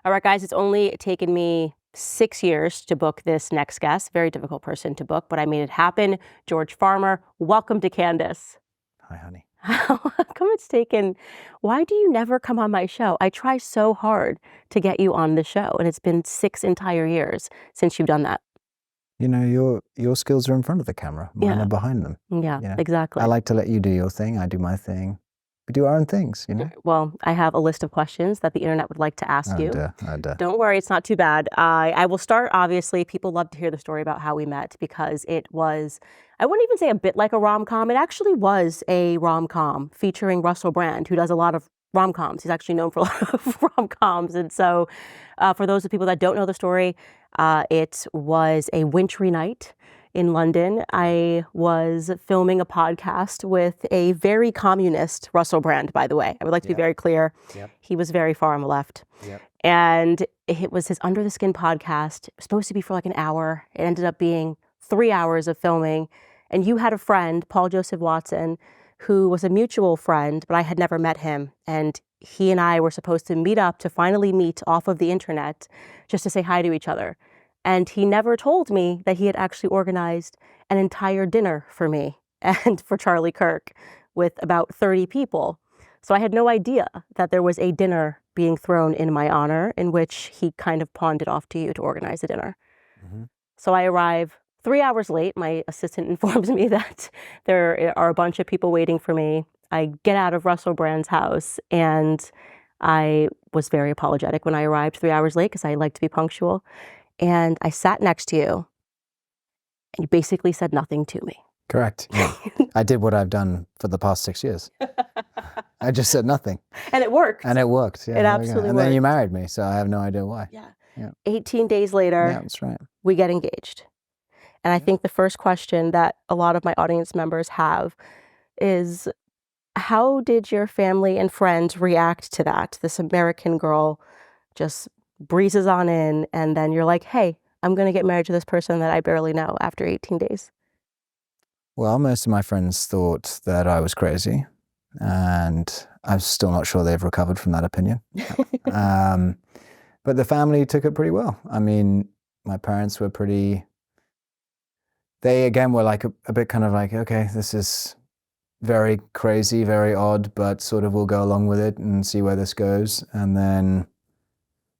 All right, guys, it's only taken me 6 years to book this next guest. Very difficult person to book, but I made it happen. George Farmer, welcome to Candace. Hi, honey. How come it's taken, why do you never come on my show? I try so hard to get you on the show, and it's been 6 entire years since you've done that. You know, your skills are in front of the camera. Mine Yeah. are behind them. Yeah, You know? exactly. I like to let you do your thing. I do my thing. We do our own things, you know? Well, I have a list of questions that the internet would like to ask you. Oh, dear. Don't worry, it's not too bad. I will start, obviously. People love to hear the story about how we met because it was, I wouldn't even say a bit like a rom-com. It actually was a rom-com featuring Russell Brand, who does a lot of rom-coms. He's actually known for a lot of rom-coms. And so for those of people that don't know the story, it was a wintry night in London. I was filming a podcast with a very communist Russell Brand, by the way. I would like to be very clear. Yep. He was very far on the left. Yep. And it was his Under the Skin podcast. It was supposed to be for like an hour. It ended up being 3 hours of filming. And you had a friend, Paul Joseph Watson, who was a mutual friend, but I had never met him. And he and I were supposed to meet up to finally meet off of the internet just to say hi to each other. And he never told me that he had actually organized an entire dinner for me and for Charlie Kirk with about 30 people. So I had no idea that there was a dinner being thrown in my honor in which he kind of pawned it off to you to organize the dinner. Mm-hmm. So I arrive 3 hours late. My assistant informs me that there are a bunch of people waiting for me. I get out of Russell Brand's house, and I was very apologetic when I arrived 3 hours late because I like to be punctual. And I sat next to you, and you basically said nothing to me. Correct. Yeah. I did what I've done for the past 6 years. I just said nothing. And it worked. And it worked. Yeah, it absolutely worked. And then you married me, so I have no idea why. Yeah. 18 days later, yeah, that's right. We get engaged. And I think the first question that a lot of my audience members have is, how did your family and friends react to that? This American girl just breezes on in, and then you're like, hey, I'm going to get married to this person that I barely know after 18 days. Well, most of my friends thought that I was crazy, and I'm still not sure they've recovered from that opinion. But the family took it pretty well. I mean, my parents were they again were like a bit kind of like, okay, this is very crazy, very odd, but sort of we'll go along with it and see where this goes. And then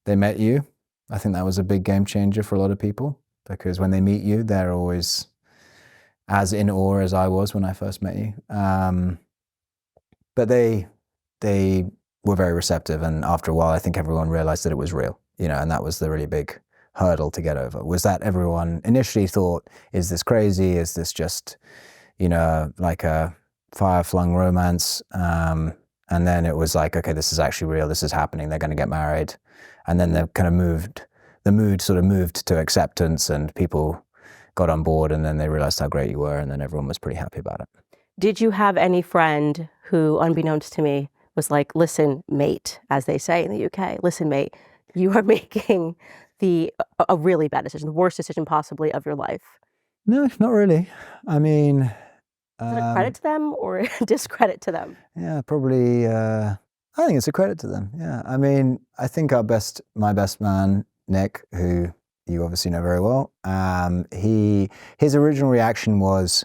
they met you. I think that was a big game changer for a lot of people, because when they meet you, they're always as in awe as I was when I first met you. But they were very receptive, and after a while, I think everyone realized that it was real, you know, and that was the really big hurdle to get over, was that everyone initially thought, is this crazy? Is this just, you know, like a fire-flung romance? And then it was like, okay, this is actually real. This is happening. They're going to get married. And then the mood sort of moved to acceptance, and people got on board, and then they realized how great you were, and then everyone was pretty happy about it. Did you have any friend who, unbeknownst to me, was like, listen, mate, as they say in the UK, listen, mate, you are making a really bad decision, the worst decision possibly of your life? No, not really. I mean, is it a credit to them or a discredit to them? Yeah, probably. I think it's a credit to them. Yeah, I mean, I think my best man, Nick, who you obviously know very well, his original reaction was,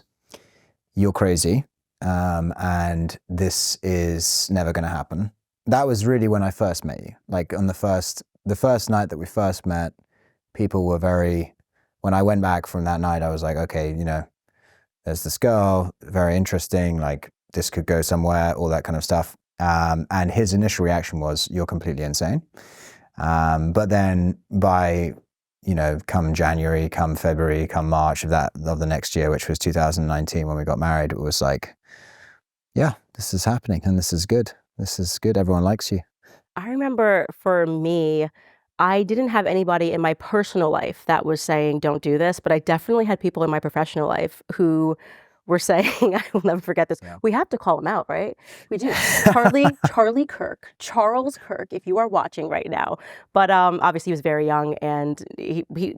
"You're crazy, and this is never going to happen." That was really when I first met you. Like on the first night that we first met, people were when I went back from that night, I was like, okay, you know, there's this girl, very interesting, like this could go somewhere, all that kind of stuff. And his initial reaction was, you're completely insane. But then by, you know, come January, come February, come March of the next year, which was 2019 when we got married, it was like, yeah, this is happening and this is good. This is good. Everyone likes you. I remember for me, I didn't have anybody in my personal life that was saying, don't do this, but I definitely had people in my professional life who were saying, I will never forget this. Yeah. We have to call him out, right? We do. Charles Kirk, if you are watching right now. But obviously he was very young, and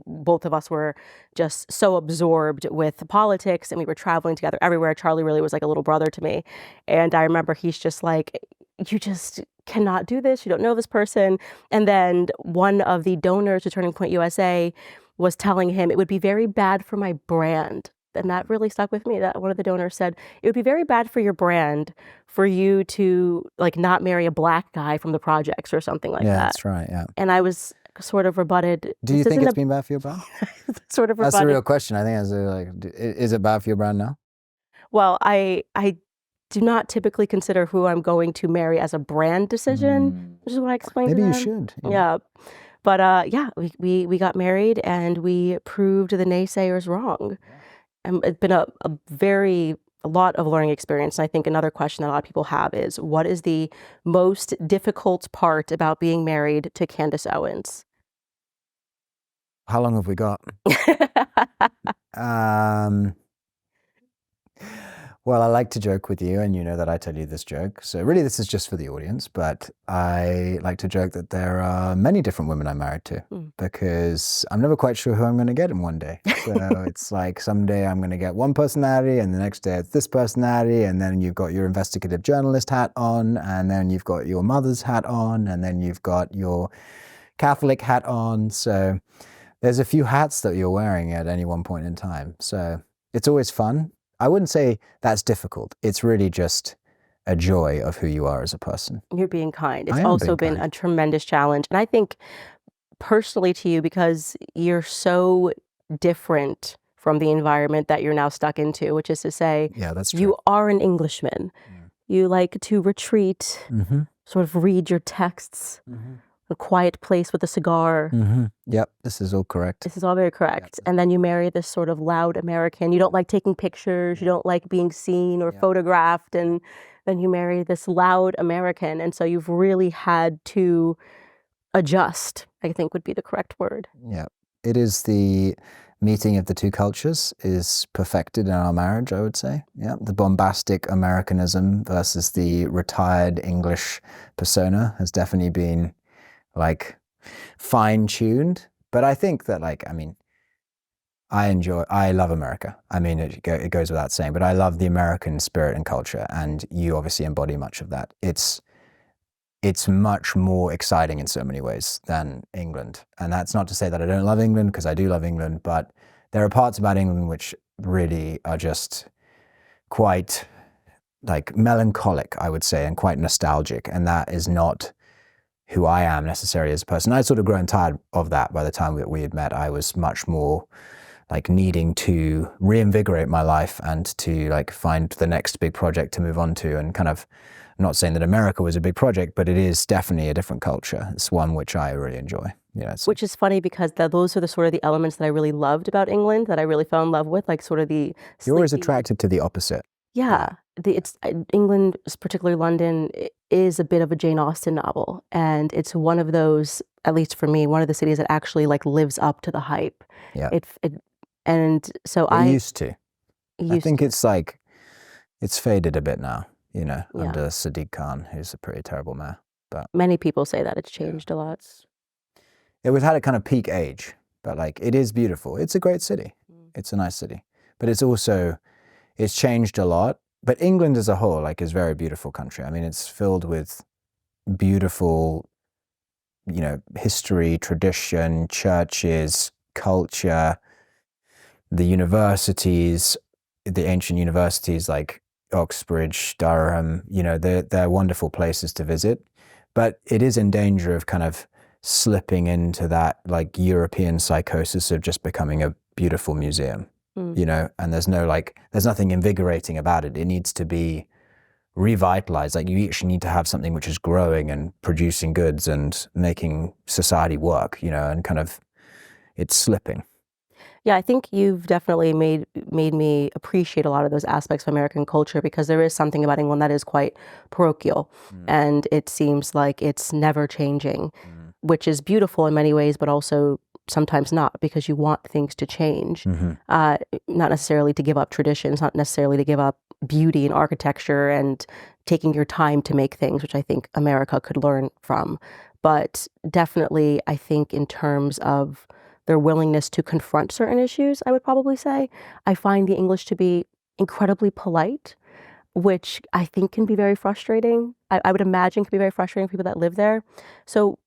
both of us were just so absorbed with politics, and we were traveling together everywhere. Charlie really was like a little brother to me. And I remember he's just like, you just cannot do this. You don't know this person. And then one of the donors to Turning Point USA was telling him it would be very bad for my brand. And that really stuck with me. That one of the donors said, it would be very bad for your brand for you to like not marry a black guy from the projects or something like Yeah, that. that's right. Yeah. And I was sort of rebutted. Do you think it's been bad for your brand? Sort of rebutted. That's the real question. I think is it bad for your brand now? Well, I do not typically consider who I'm going to marry as a brand decision, which is what I explained Maybe to you them. should. Yeah. But yeah, we got married and we proved the naysayers wrong. And it's been a lot of learning experience. And I think another question that a lot of people have is, what is the most difficult part about being married to Candace Owens? How long have we got? Well, I like to joke with you, and you know that I tell you this joke. So really, this is just for the audience, but I like to joke that there are many different women I'm married to because I'm never quite sure who I'm going to get in one day. So it's like someday I'm going to get one personality, and the next day it's this personality, and then you've got your investigative journalist hat on, and then you've got your mother's hat on, and then you've got your Catholic hat on. So there's a few hats that you're wearing at any one point in time. So it's always fun. I wouldn't say that's difficult. It's really just a joy of who you are as a person. You're being kind. It's also been a tremendous challenge. And I think personally to you, because you're so different from the environment that you're now stuck into, which is to say, yeah, that's true. You are an Englishman. You like to retreat, sort of read your texts, a quiet place with a cigar. Yep, this is all correct. This is all very correct. Yep. And then you marry this sort of loud American. You don't like taking pictures. You don't like being seen or photographed. And then you marry this loud American. And so you've really had to adjust, I think would be the correct word. Yeah, it is the meeting of the two cultures is perfected in our marriage, I would say. Yeah, the bombastic Americanism versus the retired English persona has definitely been like fine-tuned. But I think that I love America. I mean, it goes without saying, but I love the American spirit and culture, and you obviously embody much of that. It's much more exciting in so many ways than England. And that's not to say that I don't love England, because I do love England, but there are parts about England which really are just quite like melancholic, I would say, and quite nostalgic. And that is not who I am necessarily as a person. I'd sort of grown tired of that by the time that we had met. I was much more like needing to reinvigorate my life and to like find the next big project to move on to, and kind of, I'm not saying that America was a big project, but it is definitely a different culture. It's one which I really enjoy. Yeah, which is funny because those are the sort of the elements that I really loved about England, that I really fell in love with, like sort of the You're always attracted to the opposite. Yeah. England, particularly London, is a bit of a Jane Austen novel, and it's one of those, at least for me, one of the cities that actually like lives up to the hype. Yeah. And so I used to. I think it's like it's faded a bit now, you know, under Sadiq Khan, who's a pretty terrible mayor. But many people say that it's changed a lot. It was had a kind of peak age, but like it is beautiful. It's a great city. It's a nice city, but it's changed a lot. But England as a whole, like, is a very beautiful country. I mean, it's filled with beautiful, you know, history, tradition, churches, culture, the universities, the ancient universities like Oxbridge, Durham, you know, they're wonderful places to visit. But it is in danger of kind of slipping into that like European psychosis of just becoming a beautiful museum. You know, and there's nothing invigorating about it. It needs to be revitalized. Like, you actually need to have something which is growing and producing goods and making society work, you know, and kind of it's slipping. Yeah, I think you've definitely made me appreciate a lot of those aspects of American culture, because there is something about England that is quite parochial, and it seems like it's never changing, which is beautiful in many ways, but also sometimes not, because you want things to change, not necessarily to give up traditions, not necessarily to give up beauty and architecture and taking your time to make things, which I think America could learn from. But definitely, I think in terms of their willingness to confront certain issues, I would probably say, I find the English to be incredibly polite. which I think can be very frustrating. I would imagine can be very frustrating for people that live there. So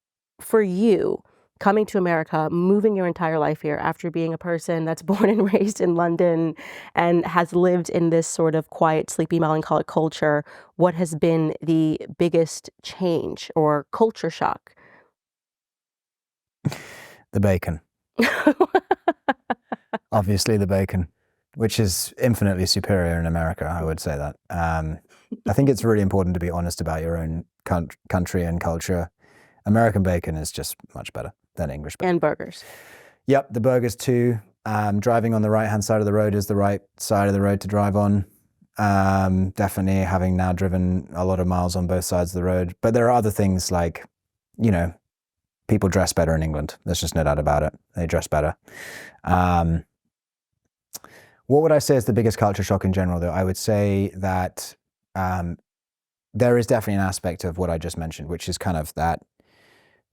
for you, coming to America, moving your entire life here after being a person that's born and raised in London and has lived in this sort of quiet, sleepy, melancholic culture, what has been the biggest change or culture shock? The bacon. Obviously the bacon, which is infinitely superior in America, I would say that. I think it's really important to be honest about your own country and culture. American bacon is just much better than English bacon. And burgers. Yep, the burgers too. Driving on the right-hand side of the road is the right side of the road to drive on. Definitely, having now driven a lot of miles on both sides of the road. But there are other things like, you know, people dress better in England. There's just no doubt about it. They dress better. What would I say is the biggest culture shock in general, though? I would say that there is definitely an aspect of what I just mentioned, which is kind of that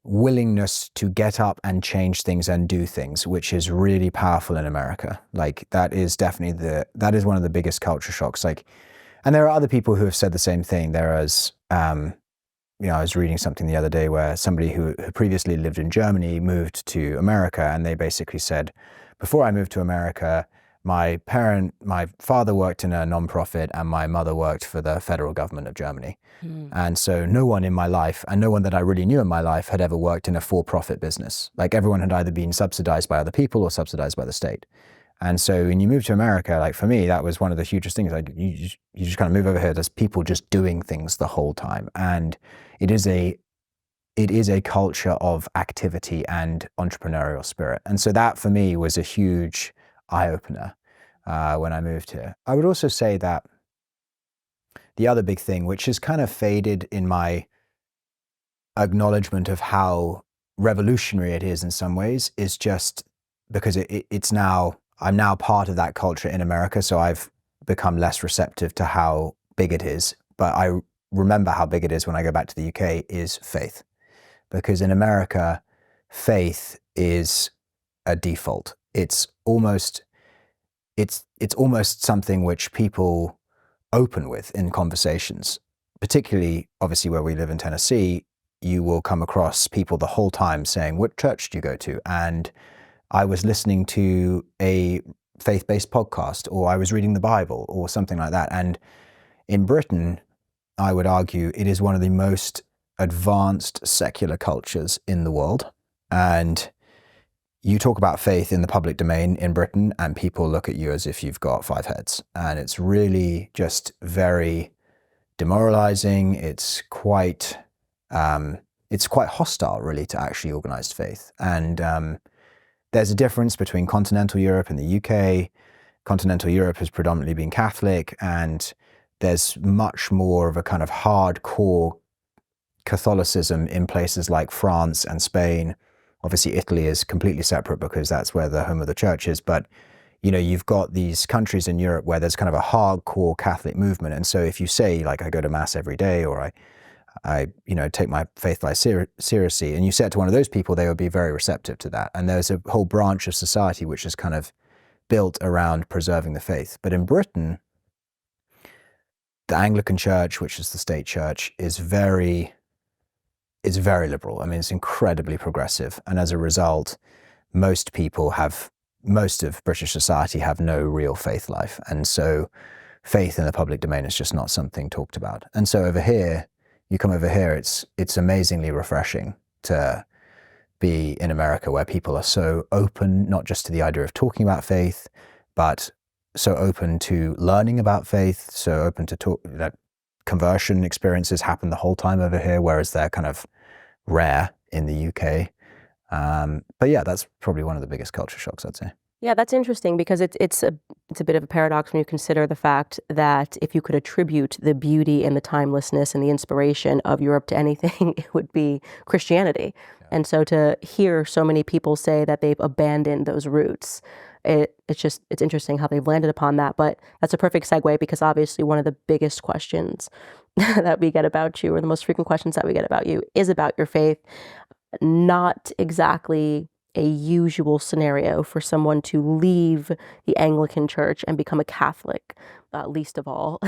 willingness to get up and change things and do things, which is really powerful in America. Like that is definitely that is one of the biggest culture shocks. Like, and there are other people who have said the same thing. I was reading something the other day where somebody who previously lived in Germany moved to America, and they basically said, before I moved to America, my father worked in a nonprofit and my mother worked for the federal government of Germany. And so no one in my life, and no one that I really knew in my life, had ever worked in a for-profit business. Like everyone had either been subsidized by other people or subsidized by the state. And so when you move to America, like for me, that was one of the hugest things. Like you just kind of move over here, there's people just doing things the whole time. And it is a culture of activity and entrepreneurial spirit. And so that for me was a huge eye-opener when I moved here. I would also say that the other big thing, which has kind of faded in my acknowledgement of how revolutionary it is in some ways, is just because I'm now part of that culture in America, so I've become less receptive to how big it is. But I remember how big it is when I go back to the UK, is faith. Because in America, faith is a default. It's almost something which people open with in conversations, particularly obviously where we live in Tennessee. You will come across people the whole time saying, what church do you go to? And I was listening to a faith-based podcast, or I was reading the Bible or something like that. And in Britain, I would argue it is one of the most advanced secular cultures in the world. And you talk about faith in the public domain in Britain and people look at you as if you've got 5 heads. And it's really just very demoralizing. It's quite hostile, really, to actually organized faith. And there's a difference between continental Europe and the UK. Continental Europe has predominantly been Catholic, and there's much more of a kind of hardcore Catholicism in places like France and Spain. Obviously, Italy is completely separate because that's where the home of the church is. But, you know, you've got these countries in Europe where there's kind of a hardcore Catholic movement. And so if you say, like, I go to mass every day, or I take my faith life seriously, and you say it to one of those people, they would be very receptive to that. And there's a whole branch of society which is kind of built around preserving the faith. But in Britain, the Anglican Church, which is the state church, is very liberal. I mean, it's incredibly progressive. And as a result, most of British society have no real faith life. And so faith in the public domain is just not something talked about. And so over here, you come over here, it's amazingly refreshing to be in America, where people are so open, not just to the idea of talking about faith, but so open to learning about faith, so open to talk. That conversion experiences happen the whole time over here, whereas they're kind of rare in the UK. But yeah, that's probably one of the biggest culture shocks, I'd say. Yeah, that's interesting because it's a bit of a paradox when you consider the fact that if you could attribute the beauty and the timelessness and the inspiration of Europe to anything, it would be Christianity. Yeah. And so to hear so many people say that they've abandoned those roots, it's interesting how they've landed upon that. But that's a perfect segue, because obviously one of the biggest questions that we get about you, or the most frequent questions that we get about you, is about your faith. Not exactly a usual scenario for someone to leave the Anglican Church and become a Catholic. least of all,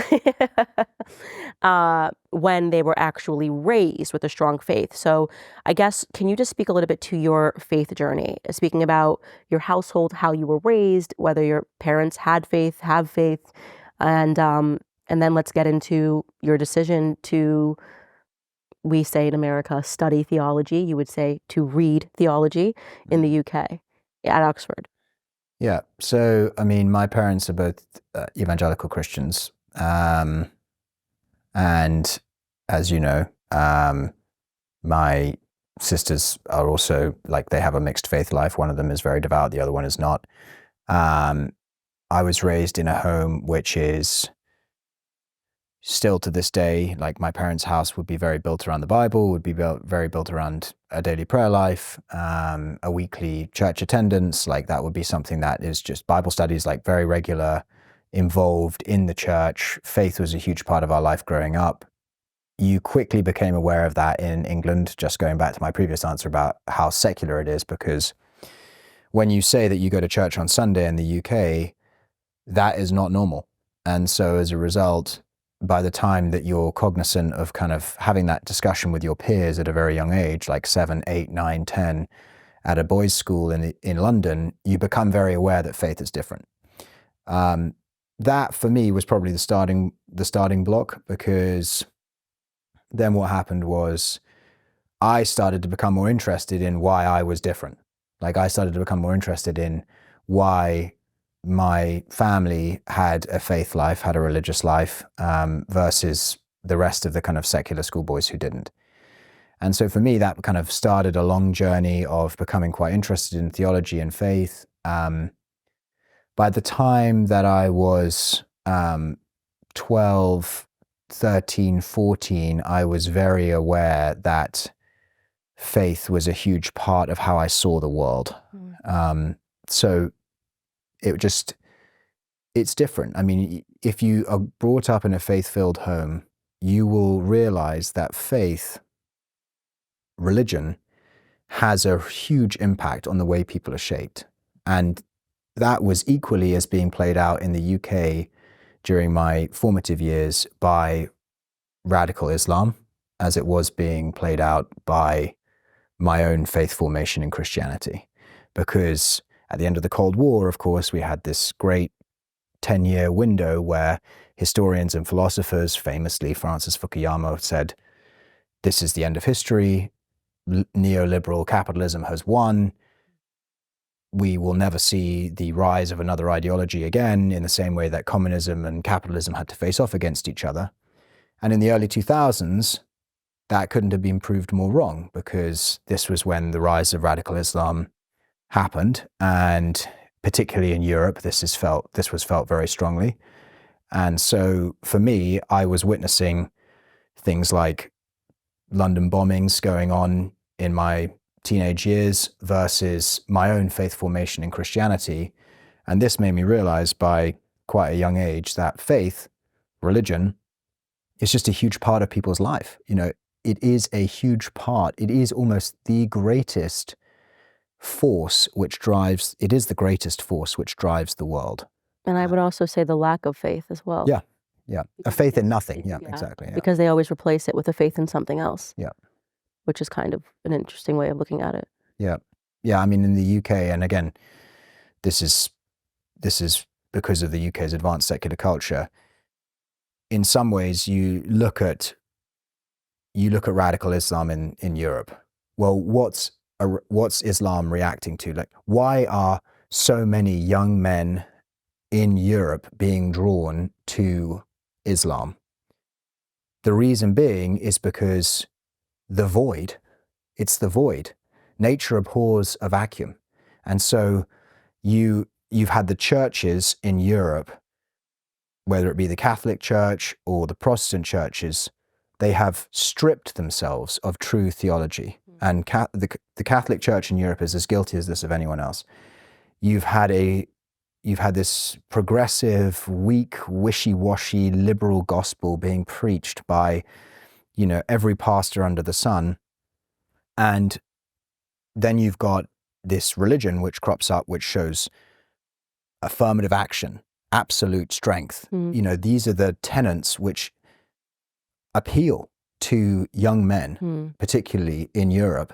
when they were actually raised with a strong faith. So I guess, can you just speak a little bit to your faith journey, speaking about your household, how you were raised, whether your parents had faith, have faith, and then let's get into your decision to, we say in America, study theology. You would say to read theology in the UK at Oxford. Yeah. So, I mean, my parents are both evangelical Christians. And as you know, my sisters are also, like, they have a mixed faith life. One of them is very devout, the other one is not. I was raised in a home which is still to this day, like, my parents' house would be very built around the Bible, would be very built around a daily prayer life, a weekly church attendance. Like, that would be something that is just Bible studies, like very regular, involved in the church. Faith was a huge part of our life growing up. You quickly became aware of that in England, just going back to my previous answer about how secular it is, because when you say that you go to church on Sunday in the UK, that is not normal. And so as a result, by the time that you're cognizant of kind of having that discussion with your peers at a very young age, like 7, 8, 9, 10, at a boys' school in London, you become very aware that faith is different. That for me was probably the starting block, because then what happened was I started to become more interested in why I was different. Like, I started to become more interested in why my family had a faith life, had a religious life, versus the rest of the kind of secular schoolboys who didn't. And so for me, that kind of started a long journey of becoming quite interested in theology and faith. By the time that I was 12, 13, 14, I was very aware that faith was a huge part of how I saw the world. So it's different. I mean, if you are brought up in a faith-filled home, you will realize that faith, religion, has a huge impact on the way people are shaped. And that was equally as being played out in the UK during my formative years by radical Islam, as it was being played out by my own faith formation in Christianity. Because at the end of the Cold War, of course, we had this great 10-year window where historians and philosophers, famously Francis Fukuyama, said, this is the end of history, neoliberal capitalism has won, we will never see the rise of another ideology again, in the same way that communism and capitalism had to face off against each other. And in the early 2000s, that couldn't have been proved more wrong, because this was when the rise of radical Islam happened, and particularly in Europe, this was felt very strongly. And so for me, I was witnessing things like London bombings going on in my teenage years versus my own faith formation in Christianity. And this made me realize by quite a young age that faith, religion, is just a huge part of people's life. You know, it is a huge part. It is almost the greatest force which drives, it is the greatest force which drives the world. And I would also say the lack of faith as well. Yeah, yeah. A faith in nothing. Yeah, exactly. Yeah. Because they always replace it with a faith in something else. Yeah. Which is kind of an interesting way of looking at it. Yeah. Yeah, I mean, in the UK, and again, this is because of the UK's advanced secular culture. In some ways, you look at radical Islam in Europe. Well, what's Islam reacting to? Like, why are so many young men in Europe being drawn to Islam? The reason being is because it's the void. Nature abhors a vacuum. And so you've had the churches in Europe, whether it be the Catholic Church or the Protestant churches, they have stripped themselves of true theology. And the Catholic Church in Europe is as guilty as this of anyone else. You've had this progressive, weak, wishy-washy, liberal gospel being preached by, you know, every pastor under the sun. And then you've got this religion which crops up, which shows affirmative action absolute strength. Mm. You know, these are the tenets which appeal to young men, particularly in Europe,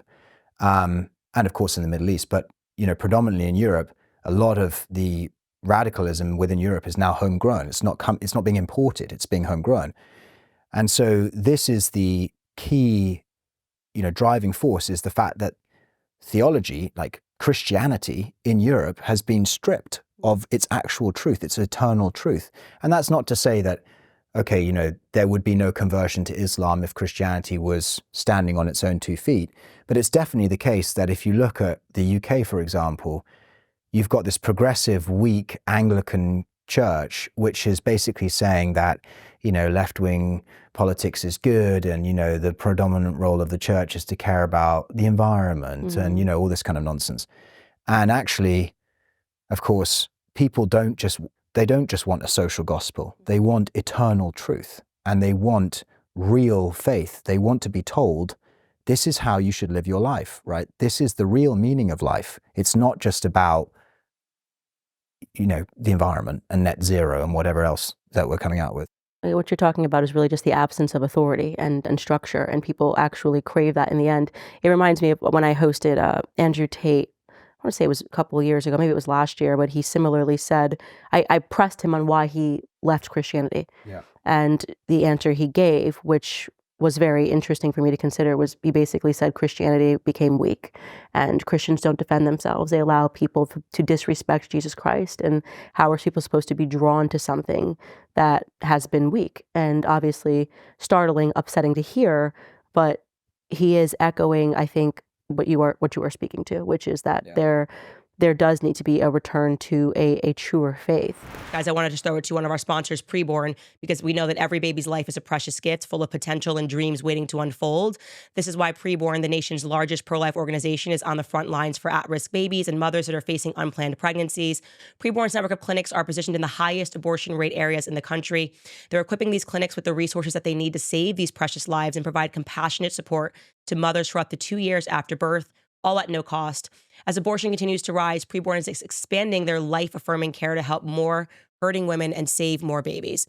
and of course in the Middle East, but, you know, predominantly in Europe, a lot of the radicalism within Europe is now homegrown. It's not being imported, it's being homegrown. And so this is the key, you know, driving force, is the fact that theology, like Christianity in Europe, has been stripped of its actual truth, its eternal truth. And that's not to say that, okay, you know, there would be no conversion to Islam if Christianity was standing on its own 2 feet. But it's definitely the case that if you look at the UK, for example, you've got this progressive, weak Anglican church, which is basically saying that, you know, left-wing politics is good, and, you know, the predominant role of the church is to care about the environment and, you know, all this kind of nonsense. And actually, of course, people don't just want a social gospel. They want eternal truth, and they want real faith. They want to be told, this is how you should live your life, right? This is the real meaning of life. It's not just about, you know, the environment and net zero and whatever else that we're coming out with. What you're talking about is really just the absence of authority and structure, and people actually crave that in the end. It reminds me of when I hosted Andrew Tate. I want to say it was a couple of years ago, maybe it was last year, but he similarly said, I pressed him on why he left Christianity. Yeah. And the answer he gave, which was very interesting for me to consider, was he basically said Christianity became weak, and Christians don't defend themselves. They allow people to disrespect Jesus Christ. And how are people supposed to be drawn to something that has been weak? And obviously startling, upsetting to hear, but he is echoing, I think, what you are speaking to, which is that there does need to be a return to a truer faith. Guys, I wanted to throw it to one of our sponsors, PreBorn, because we know that every baby's life is a precious gift full of potential and dreams waiting to unfold. This is why PreBorn, the nation's largest pro-life organization, is on the front lines for at-risk babies and mothers that are facing unplanned pregnancies. PreBorn's network of clinics are positioned in the highest abortion rate areas in the country. They're equipping these clinics with the resources that they need to save these precious lives and provide compassionate support to mothers throughout the 2 years after birth, all at no cost. As abortion continues to rise, PreBorn is expanding their life-affirming care to help more hurting women and save more babies.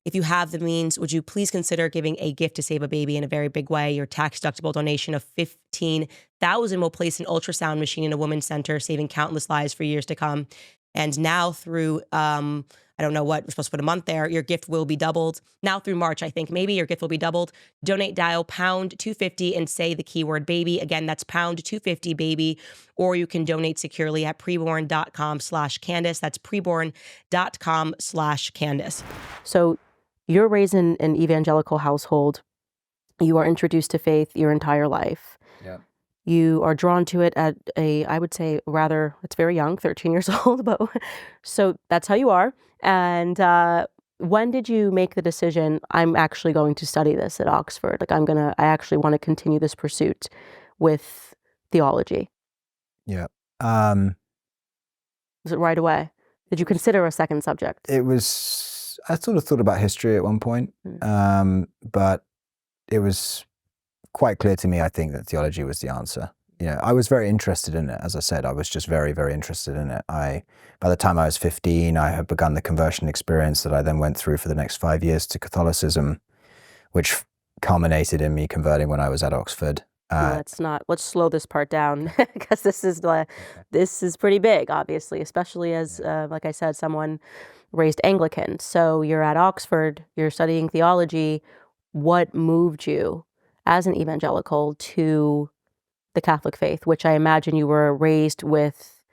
If you have the means, would you please consider giving a gift to save a baby in a very big way? Your tax-deductible donation of $15,000 will place an ultrasound machine in a women's center, saving countless lives for years to come. And now through, I don't know what, we're supposed to put a month there, your gift will be doubled. Now through March, I think, maybe your gift will be doubled. Donate, dial pound 250 and say the keyword baby. Again, that's pound 250 baby. Or you can donate securely at preborn.com/Candace. That's preborn.com/Candace. So you're raised in an evangelical household. You are introduced to faith your entire life. Yeah. You are drawn to it at I would say rather, it's very young, 13 years old, but so that's how you are. And when did you make the decision, I'm actually going to study this at Oxford? Like I actually want to continue this pursuit with theology. Yeah. Was it right away? Did you consider a second subject? I sort of thought about history at one point, but it was quite clear to me, I think, that theology was the answer. You know, I was very interested in it. As I said, I was just very, very interested in it. By the time I was 15, I had begun the conversion experience that I then went through for the next 5 years to Catholicism, which culminated in me converting when I was at Oxford. Let's slow this part down, because this is pretty big, obviously, especially as, like I said, someone raised Anglican. So you're at Oxford, you're studying theology. What moved you as an evangelical to the Catholic faith, which I imagine you were raised with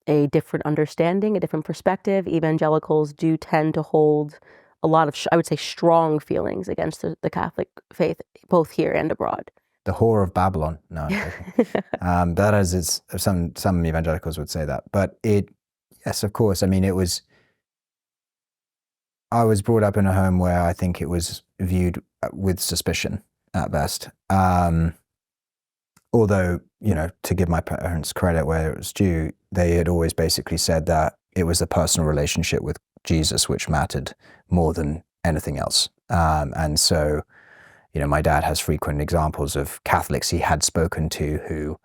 a different understanding, a different perspective? Evangelicals do tend to hold a lot of, I would say, strong feelings against the Catholic faith, both here and abroad. The whore of Babylon. No, that is, some evangelicals would say that. But yes, of course. I mean, I was brought up in a home where I think it was viewed with suspicion at best. Although, you know, to give my parents credit where it was due, they had always basically said that it was the personal relationship with Jesus which mattered more than anything else. And so, you know, my dad has frequent examples of Catholics he had spoken to who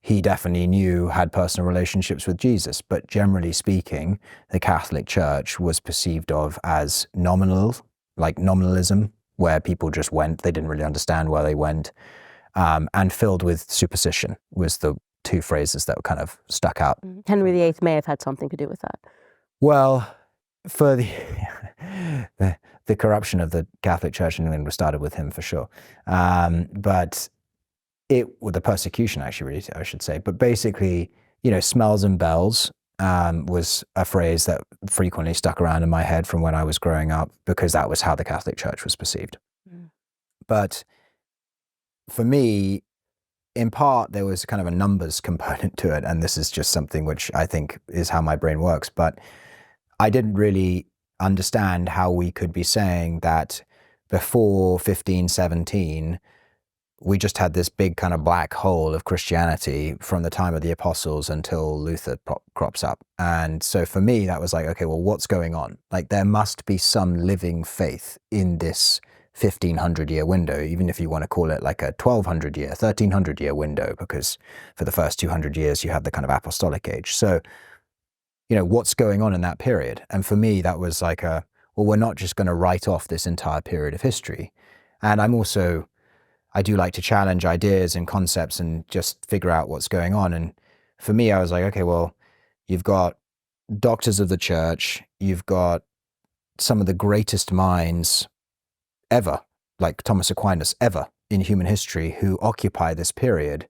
he definitely knew, had personal relationships with Jesus. But generally speaking, the Catholic Church was perceived of as nominal, like nominalism, where people just went, they didn't really understand where they went, and filled with superstition was the two phrases that kind of stuck out. Henry VIII may have had something to do with that. Well, for the corruption of the Catholic Church in England was started with him for sure. But the persecution, actually, really, I should say. But basically, smells and bells was a phrase that frequently stuck around in my head from when I was growing up, because that was how the Catholic Church was perceived. But for me, in part, there was kind of a numbers component to it. And this is just something which I think is how my brain works. But I didn't really understand how we could be saying that before 1517, we just had this big kind of black hole of Christianity from the time of the apostles until Luther crops up. And so for me, that was like, okay, well, what's going on? Like, there must be some living faith in this 1500-year window, even if you want to call it like a 1200-year, 1300-year window, because for the first 200 years, you have the kind of apostolic age. So, what's going on in that period? And for me, that was like well, we're not just going to write off this entire period of history. And I do like to challenge ideas and concepts and just figure out what's going on. And for me, I was like, okay, well, you've got doctors of the church, you've got some of the greatest minds ever, like Thomas Aquinas, ever in human history, who occupy this period,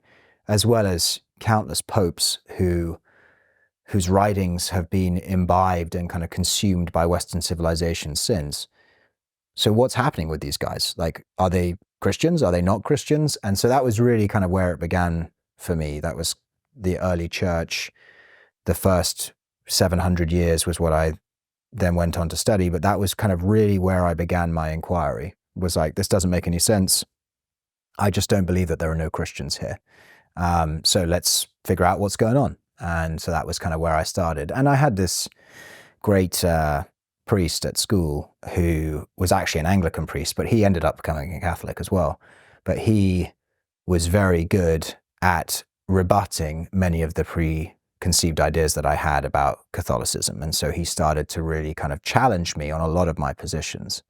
as well as countless popes whose writings have been imbibed and kind of consumed by Western civilization since. So what's happening with these guys? Like, are they Christians? Are they not Christians? And so that was really kind of where it began for me. That was the early church. The first 700 years was what I then went on to study. But that was kind of really where I began my inquiry, was like, this doesn't make any sense. I just don't believe that there are no Christians here. So let's figure out what's going on. And so that was kind of where I started. And I had this great priest at school who was actually an Anglican priest, but he ended up becoming a Catholic as well. But he was very good at rebutting many of the preconceived ideas that I had about Catholicism. And so he started to really kind of challenge me on a lot of my positions.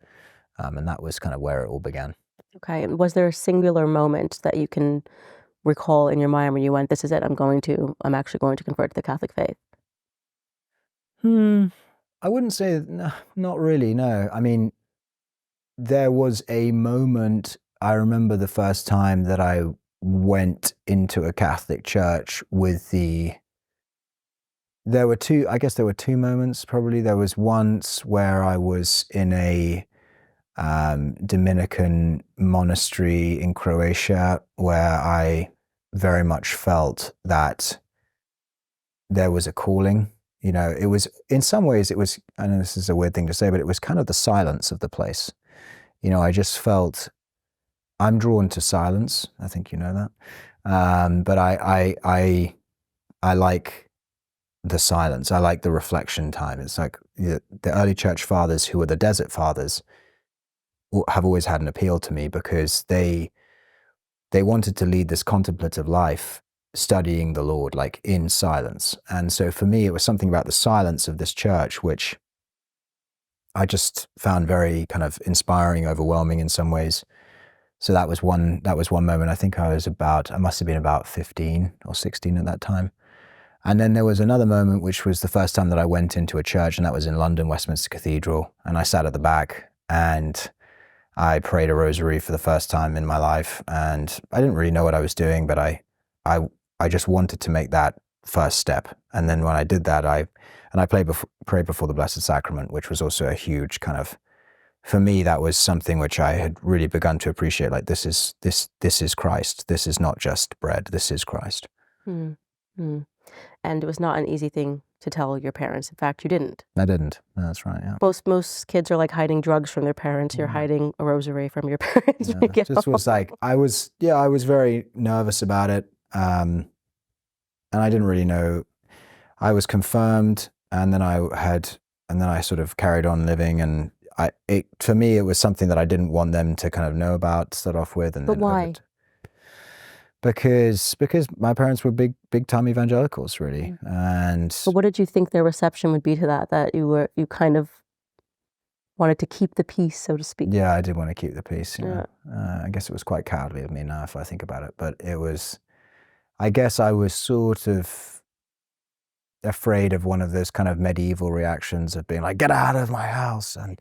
And that was kind of where it all began. Okay. And was there a singular moment that you can recall in your mind when you went, this is it, I'm actually going to convert to the Catholic faith? I wouldn't say, no, not really, no. I mean, there was a moment, I remember the first time that I went into a Catholic church there were two moments probably. There was once where I was in a Dominican monastery in Croatia, where I very much felt that there was a calling. It was, in some ways, I know this is a weird thing to say, but it was kind of the silence of the place. I just felt, I'm drawn to silence. I think you know that. But I like the silence. I like the reflection time. It's like the early church fathers, who were the desert fathers, have always had an appeal to me, because they wanted to lead this contemplative life, studying the Lord, like in silence. And so for me, it was something about the silence of this church, which I just found very kind of inspiring, overwhelming in some ways. So that was one moment. I think I must have been about 15 or 16 at that time. And then there was another moment, which was the first time that I went into a church, and that was in London, Westminster Cathedral. And I sat at the back and I prayed a rosary for the first time in my life. And I didn't really know what I was doing, but I just wanted to make that first step. And then when I did that, I prayed before the Blessed Sacrament, which was also a huge kind of, for me, that was something which I had really begun to appreciate. Like, this is Christ. This is not just bread. This is Christ. And it was not an easy thing to tell your parents. In fact, you didn't. I didn't. No, that's right. Yeah. Most kids are like hiding drugs from their parents. You're hiding a rosary from your parents. Yeah. It just was like, I was very nervous about it. And I didn't really know. I was confirmed, and then I sort of carried on living, and for me, it was something that I didn't want them to kind of know about to start off with. And but why? because my parents were big time evangelicals, really. And But what did you think their reception would be to that? That you kind of wanted to keep the peace, so to speak. yeah, I did want to keep the peace. Yeah. I guess it was quite cowardly of me now if I think about it, but it was. I guess I was sort of afraid of one of those kind of medieval reactions of being like, "Get out of my house," and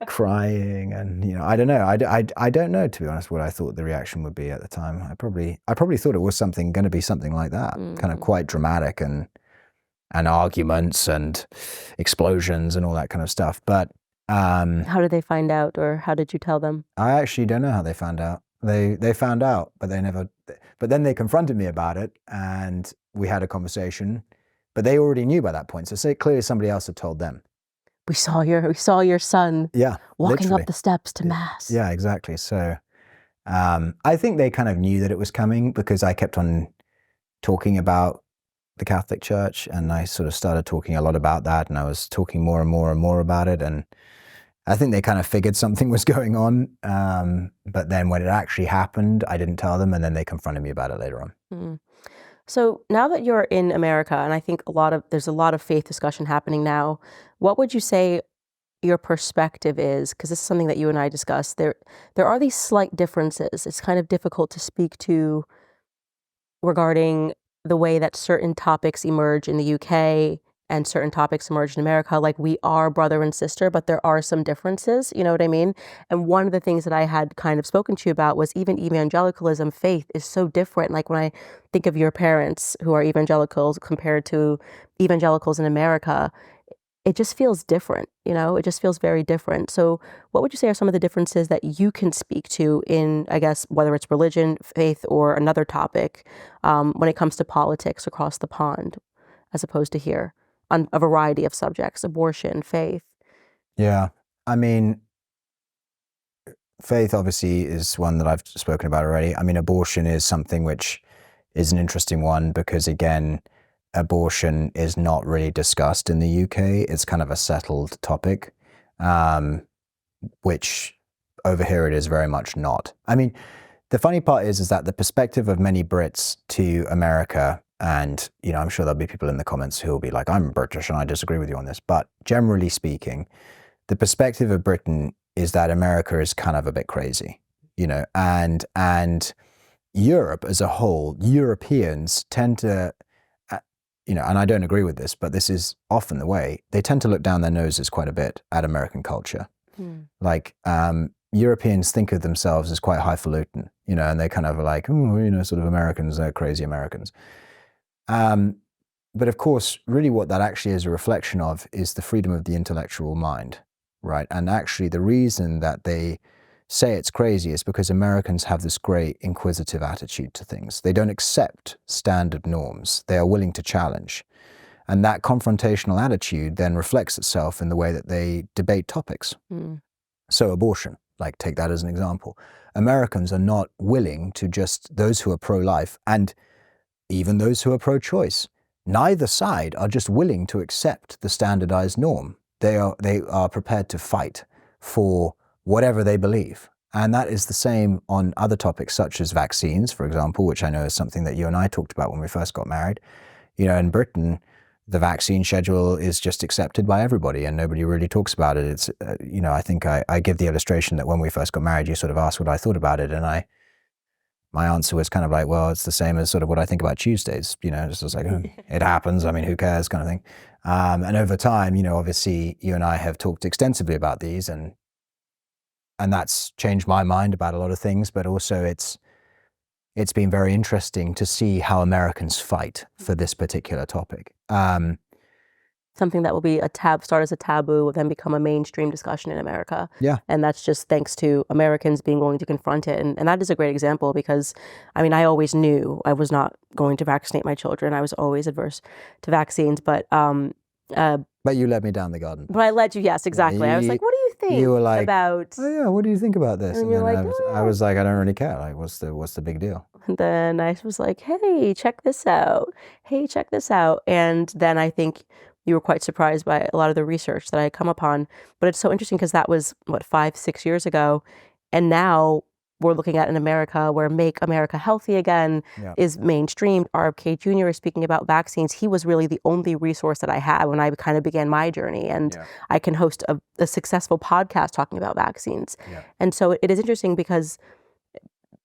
crying, and I don't know. I don't know, to be honest, what I thought the reaction would be at the time. I probably thought it was going to be something like that, kind of quite dramatic and arguments and explosions and all that kind of stuff. But how did they find out, or how did you tell them? I actually don't know how they found out. They found out, but they never. But then they confronted me about it, and we had a conversation. But they already knew by that point, so clearly somebody else had told them. We saw your son. Yeah, walking literally up the steps to mass. Yeah, exactly. So I think they kind of knew that it was coming because I kept on talking about the Catholic Church, and I sort of started talking a lot about that, and I was talking more and more and more about it, and I think they kind of figured something was going on. But then when it actually happened, I didn't tell them, and then they confronted me about it later on. Mm. So now that you're in America, and I think there's a lot of faith discussion happening now, what would you say your perspective is? Because this is something that you and I discussed. There are these slight differences. It's kind of difficult to speak to regarding the way that certain topics emerge in the UK and certain topics emerge in America. Like, we are brother and sister, but there are some differences, you know what I mean? And one of the things that I had kind of spoken to you about was even evangelicalism, faith is so different. Like, when I think of your parents who are evangelicals compared to evangelicals in America, it just feels different, it just feels very different. So what would you say are some of the differences that you can speak to in, I guess, whether it's religion, faith, or another topic, when it comes to politics across the pond, as opposed to here, on a variety of subjects, abortion, faith? Yeah. I mean, faith obviously is one that I've spoken about already. I mean, abortion is something which is an interesting one because, again, abortion is not really discussed in the UK. It's kind of a settled topic, which over here it is very much not. I mean, the funny part is that the perspective of many Brits to America, and I'm sure there'll be people in the comments who will be like, I'm British and I disagree with you on this, but generally speaking, the perspective of Britain is that America is kind of a bit crazy, and Europe as a whole, Europeans tend to, and I don't agree with this, but this is often the way, they tend to look down their noses quite a bit at American culture. Like, Europeans think of themselves as quite highfalutin, and they kind of are like, sort of Americans, they're crazy Americans. But of course, really what that actually is a reflection of is the freedom of the intellectual mind, right? And actually the reason that they say it's crazy is because Americans have this great inquisitive attitude to things. They don't accept standard norms. They are willing to challenge. And that confrontational attitude then reflects itself in the way that they debate topics. So abortion, like, take that as an example. Americans are not willing to those who are pro-life and even those who are pro-choice, neither side are just willing to accept the standardized norm. They are prepared to fight for whatever they believe. And that is the same on other topics such as vaccines, for example, which I know is something that you and I talked about when we first got married. In Britain, the vaccine schedule is just accepted by everybody and nobody really talks about it. It's, I think I give the illustration that when we first got married, you sort of asked what I thought about it. And my answer was kind of like, well, it's the same as sort of what I think about Tuesdays, just like, it happens. I mean, who cares, kind of thing. And over time, obviously you and I have talked extensively about these and that's changed my mind about a lot of things, but also it's been very interesting to see how Americans fight for this particular topic. Something that will be start as a taboo, then become a mainstream discussion in America. Yeah. And that's just thanks to Americans being willing to confront it. And that is a great example because, I mean, I always knew I was not going to vaccinate my children. I was always adverse to vaccines, but you led me down the garden. But I led you, yes, exactly. I was like, what do you think you were like, about... oh yeah, what do you think about this? And you're like, I was like, I don't really care. Like, what's the big deal? And then I was like, hey, check this out. Hey, check this out. And then I think you were quite surprised by a lot of the research that I had come upon. But it's so interesting because that was, 5-6 years ago. And now we're looking at in America, where Make America Healthy Again is mainstreamed. RFK Jr. is speaking about vaccines. He was really the only resource that I had when I kind of began my journey. And I can host a successful podcast talking about vaccines. And so it is interesting because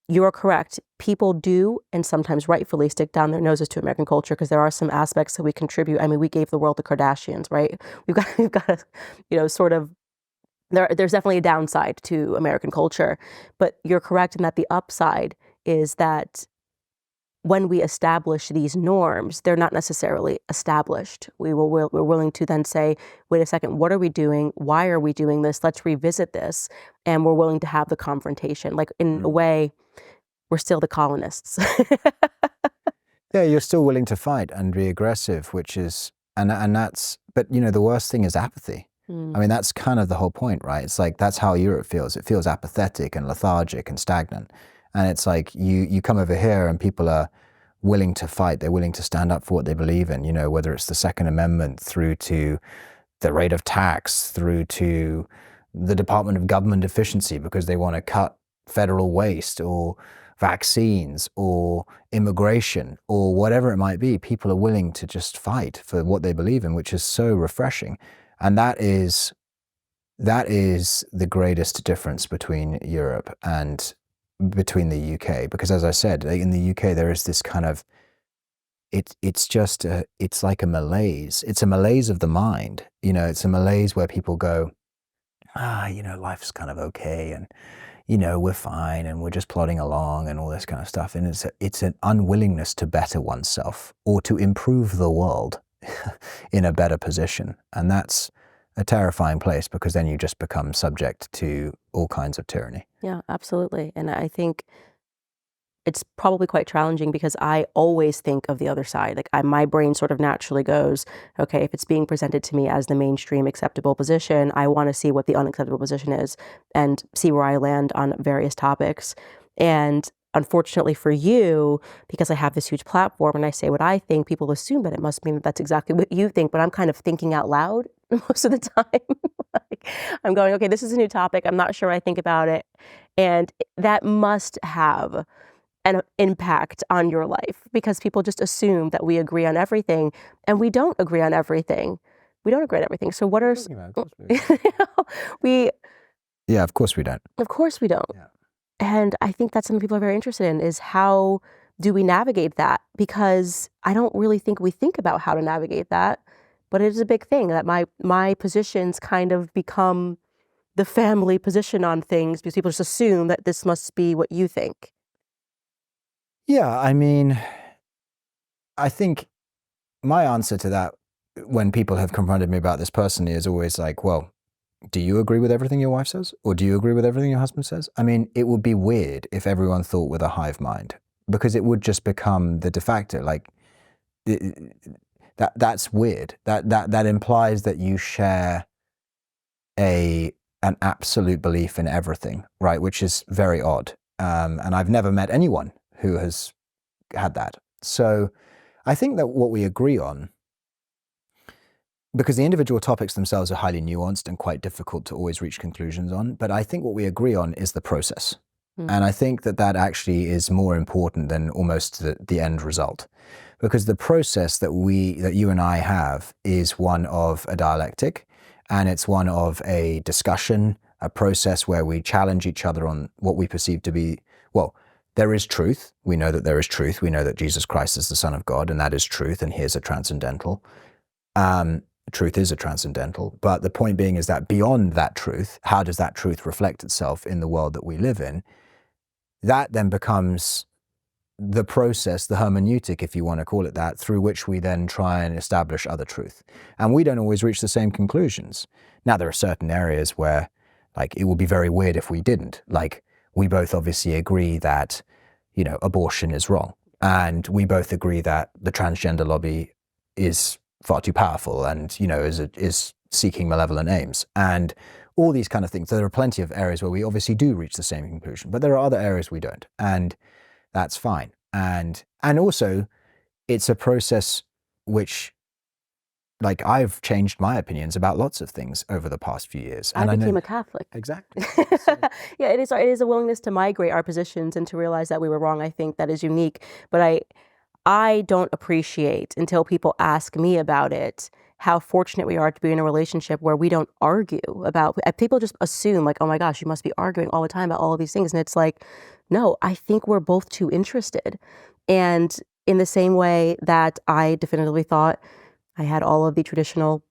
you're correct. People do, and sometimes rightfully, stick down their noses to American culture because there are some aspects that we contribute. I mean, we gave the world the Kardashians, right? We've got to, you know, sort of, there's definitely a downside to American culture, but you're correct in that the upside is that when we establish these norms, they're not necessarily established. We're willing to then say, wait a second, what are we doing? Why are we doing this? Let's revisit this. And we're willing to have the confrontation. Like, in a way, we're still the colonists. Yeah, you're still willing to fight and be aggressive, which is, and that's, but you know, the worst thing is apathy. I mean, that's kind of the whole point, right? It's like, that's how Europe feels. It feels apathetic and lethargic and stagnant. And it's like, you come over here and people are willing to fight. They're willing to stand up for what they believe in, you know, whether it's the Second Amendment through to the rate of tax, through to the Department of Government Efficiency because they want to cut federal waste, or vaccines, or immigration, or whatever it might be. People are willing to just fight for what they believe in, which is so refreshing. And that is the greatest difference between Europe and between the UK. Because as I said, in the UK, there is this kind of, it's like a malaise. It's a malaise of the mind. You know, it's a malaise where people go, you know, life's kind of okay, and you know, we're fine, and we're just plodding along, and all this kind of stuff. And it's an unwillingness to better oneself or to improve the world in a better position. And that's a terrifying place, because then you just become subject to all kinds of tyranny. Yeah, absolutely. And I think it's probably quite challenging because I always think of the other side. Like, my brain sort of naturally goes, okay, if it's being presented to me as the mainstream acceptable position, I want to see what the unacceptable position is and see where I land on various topics. And unfortunately for you, because I have this huge platform and I say what I think, people assume that it must mean that that's exactly what you think, but I'm kind of thinking out loud most of the time. Like, I'm going, okay, this is a new topic. I'm not sure what I think about it. And that must have an impact on your life, because people just assume that we agree on everything, and we don't agree on everything. We don't agree on everything. So what are we? Yeah, of course we don't. Of course we don't. Yeah. And I think that's something people are very interested in, is how do we navigate that? Because I don't really think we think about how to navigate that, but it is a big thing that my positions kind of become the family position on things, because people just assume that this must be what you think. Yeah, I mean, I think my answer to that, when people have confronted me about this personally, is always like, well, do you agree with everything your wife says? Or do you agree with everything your husband says? I mean, it would be weird if everyone thought with a hive mind, because it would just become the de facto. Like, that's weird. That implies that you share an absolute belief in everything, right? Which is very odd. And I've never met anyone who has had that. So I think that what we agree on, because the individual topics themselves are highly nuanced and quite difficult to always reach conclusions on, but I think what we agree on is the process. And I think that actually is more important than almost the end result, because the process that you and I have is one of a dialectic, and it's one of a discussion, a process where we challenge each other on what we perceive to be, well, there is truth. We know that there is truth. We know that Jesus Christ is the Son of God, and that is truth, and here's a transcendental. Truth is a transcendental. But the point being is that beyond that truth, how does that truth reflect itself in the world that we live in? That then becomes the process, the hermeneutic, if you want to call it that, through which we then try and establish other truth. And we don't always reach the same conclusions. Now, there are certain areas where, like, it would be very weird if we didn't. Like, we both obviously agree that, you know, abortion is wrong. And we both agree that the transgender lobby is far too powerful and, you know, is seeking malevolent aims. And all these kind of things. There are plenty of areas where we obviously do reach the same conclusion, but there are other areas we don't. And that's fine. And also, it's a process which like I've changed my opinions about lots of things over the past few years. And I became a Catholic. Exactly. Yeah, it is a willingness to migrate our positions and to realize that we were wrong. I think that is unique. But I don't appreciate until people ask me about it how fortunate we are to be in a relationship where we don't argue about, people just assume like, oh my gosh, you must be arguing all the time about all of these things. And it's like, no, I think we're both too interested. And in the same way that I definitively thought I had all of the traditional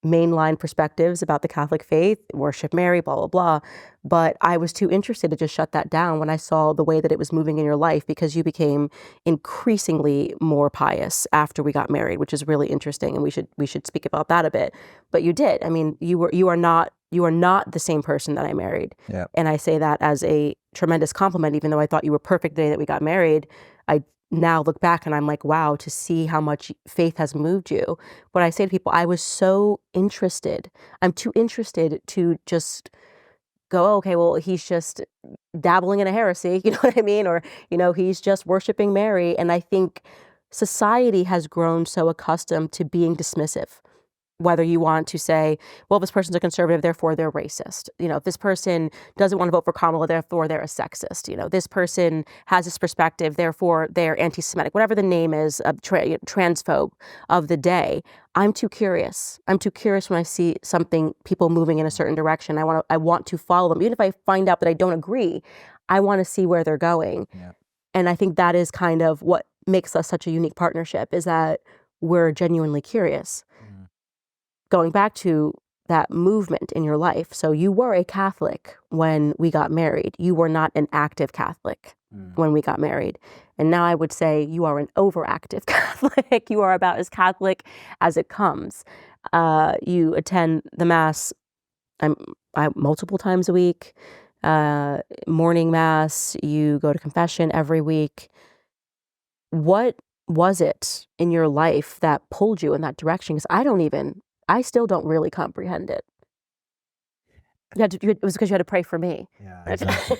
mainline perspectives about the Catholic faith, worship Mary, blah, blah, blah. But I was too interested to just shut that down when I saw the way that it was moving in your life, because you became increasingly more pious after we got married, which is really interesting. And we should speak about that a bit. But you did. I mean, you are not the same person that I married. Yeah. And I say that as a tremendous compliment, even though I thought you were perfect the day that we got married. I now look back and I'm like, wow, to see how much faith has moved you. But I say to people, I was so interested. I'm too interested to just go, oh, okay, well, he's just dabbling in a heresy, you know what I mean? Or, he's just worshiping Mary. And I think society has grown so accustomed to being dismissive. Whether you want to say, well, this person's a conservative, therefore they're racist. If this person doesn't want to vote for Kamala, therefore they're a sexist. This person has this perspective, therefore they're anti-Semitic. Whatever the name is of transphobe of the day, I'm too curious. I'm too curious when I see people moving in a certain direction. I want to follow them. Even if I find out that I don't agree, I want to see where they're going. Yeah. And I think that is kind of what makes us such a unique partnership, is that we're genuinely curious. Going back to that movement in your life. So you were a Catholic when we got married. You were not an active Catholic when we got married. And now I would say you are an overactive Catholic. You are about as Catholic as it comes. You attend the Mass multiple times a week, morning Mass. You go to confession every week. What was it in your life that pulled you in that direction? Because I still don't really comprehend it. It was because you had to pray for me. Yeah, exactly.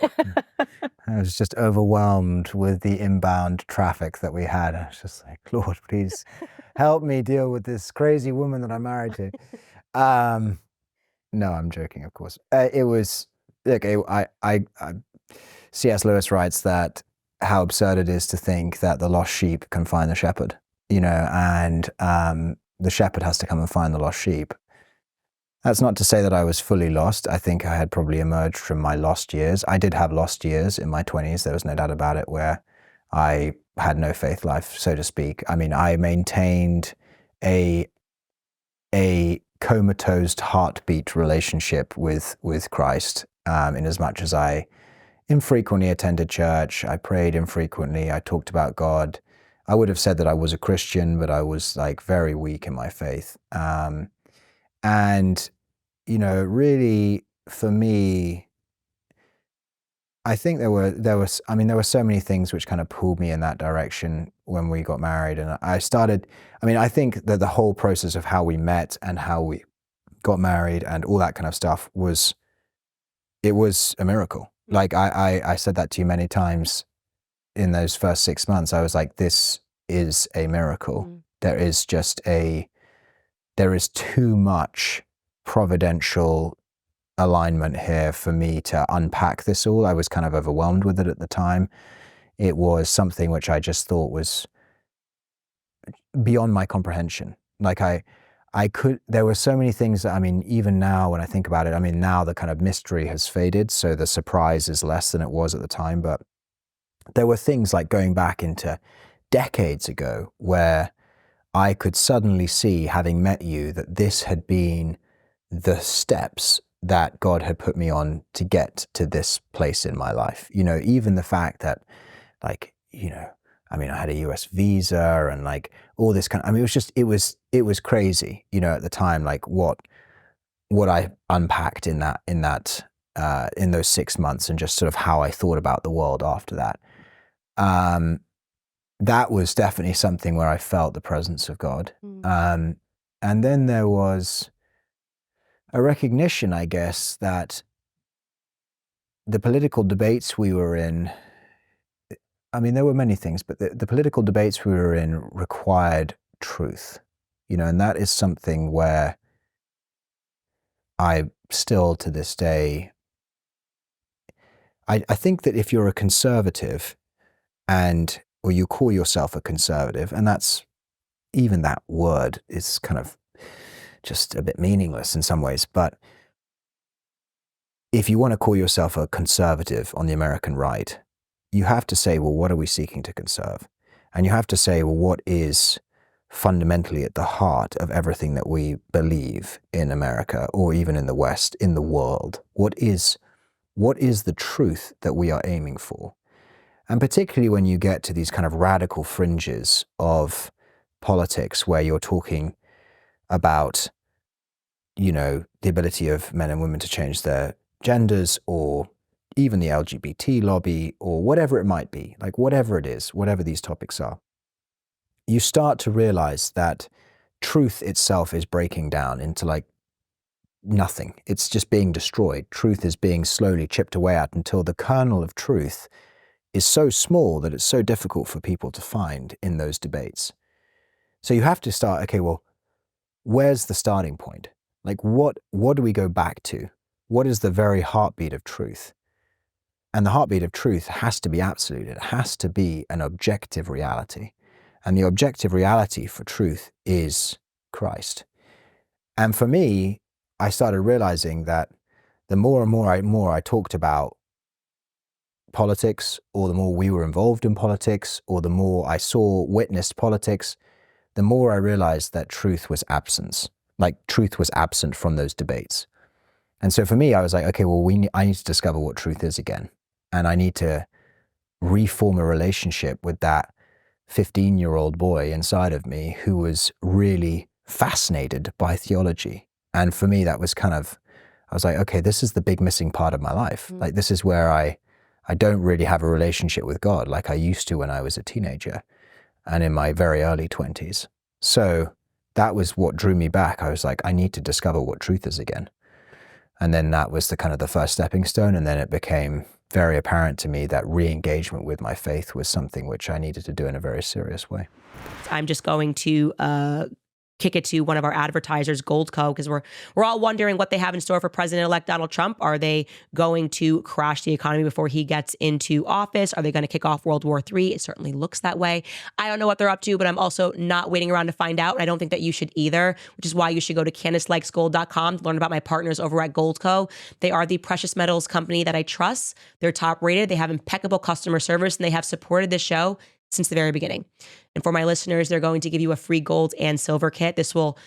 I was just overwhelmed with the inbound traffic that we had. I was just like, Lord, please help me deal with this crazy woman that I'm married to. No, I'm joking, of course. It was, look, C.S. Lewis writes that how absurd it is to think that the lost sheep can find the shepherd, and the shepherd has to come and find the lost sheep. That's not to say that I was fully lost. I think I had probably emerged from my lost years. I did have lost years in my 20s. There was no doubt about it, where I had no faith life, so to speak. I mean, I maintained a comatose heartbeat relationship with Christ, in as much as I infrequently attended church. I prayed infrequently. I talked about God. I would have said that I was a Christian, but I was like very weak in my faith. And, really for me, I think there were so many things which kind of pulled me in that direction when we got married. And I think that the whole process of how we met and how we got married and all that kind of stuff was a miracle. Like I said that to you many times in those first 6 months. I was like, this is a miracle. There is too much providential alignment here for me to unpack this all. I was kind of overwhelmed with it at the time. It was something which I just thought was beyond my comprehension. Like there were so many things that, even now when I think about it, now the kind of mystery has faded, so the surprise is less than it was at the time. But there were things like going back into decades ago where I could suddenly see, having met you, that this had been the steps that God had put me on to get to this place in my life. Even the fact that, like, I had a US visa and like all this kind of, it was crazy, at the time, like what I unpacked in those 6 months, and just sort of how I thought about the world after that. That was definitely something where I felt the presence of God. And then there was a recognition, I guess, that the political debates we were in, there were many things, but the political debates we were in required truth. and that is something where I still to this day, I think that if you're a conservative or you call yourself a conservative, and that's, even that word is kind of just a bit meaningless in some ways, but if you want to call yourself a conservative on the American right, you have to say, well, what are we seeking to conserve? And you have to say, well, what is fundamentally at the heart of everything that we believe in America, or even in the West, in the world? What is the truth that we are aiming for? And particularly when you get to these kind of radical fringes of politics where you're talking about, the ability of men and women to change their genders, or even the LGBT lobby, or whatever it might be, like whatever it is, whatever these topics are, you start to realize that truth itself is breaking down into like nothing. It's just being destroyed. Truth is being slowly chipped away at until the kernel of truth is so small that it's so difficult for people to find in those debates. So you have to start, okay, well, where's the starting point? Like what do we go back to? What is the very heartbeat of truth? And the heartbeat of truth has to be absolute. It has to be an objective reality. And the objective reality for truth is Christ. And for me, I started realizing that the more and more I talked about politics, or the more we were involved in politics, or the more I witnessed politics, the more I realized that truth was absent. Like truth was absent from those debates. And so for me, I was like, okay, well, I need to discover what truth is again. And I need to reform a relationship with that 15-year-old boy inside of me who was really fascinated by theology. And for me, that was I was like, okay, this is the big missing part of my life. Like this is where I don't really have a relationship with God like I used to when I was a teenager and in my very early 20s. So that was what drew me back. I was like, I need to discover what truth is again. And then that was the first stepping stone. And then it became very apparent to me that re-engagement with my faith was something which I needed to do in a very serious way. I'm just going to kick it to one of our advertisers, GoldCo, because we're all wondering what they have in store for President-elect Donald Trump. Are they going to crash the economy before he gets into office? Are they going to kick off World War III? It certainly looks that way. I don't know what they're up to, but I'm also not waiting around to find out. And I don't think that you should either, which is why you should go to CandaceLikesGold.com to learn about my partners over at GoldCo. They are the precious metals company that I trust. They're top rated. They have impeccable customer service, and they have supported this show since the very beginning. And for my listeners, they're going to give you a free gold and silver kit. This will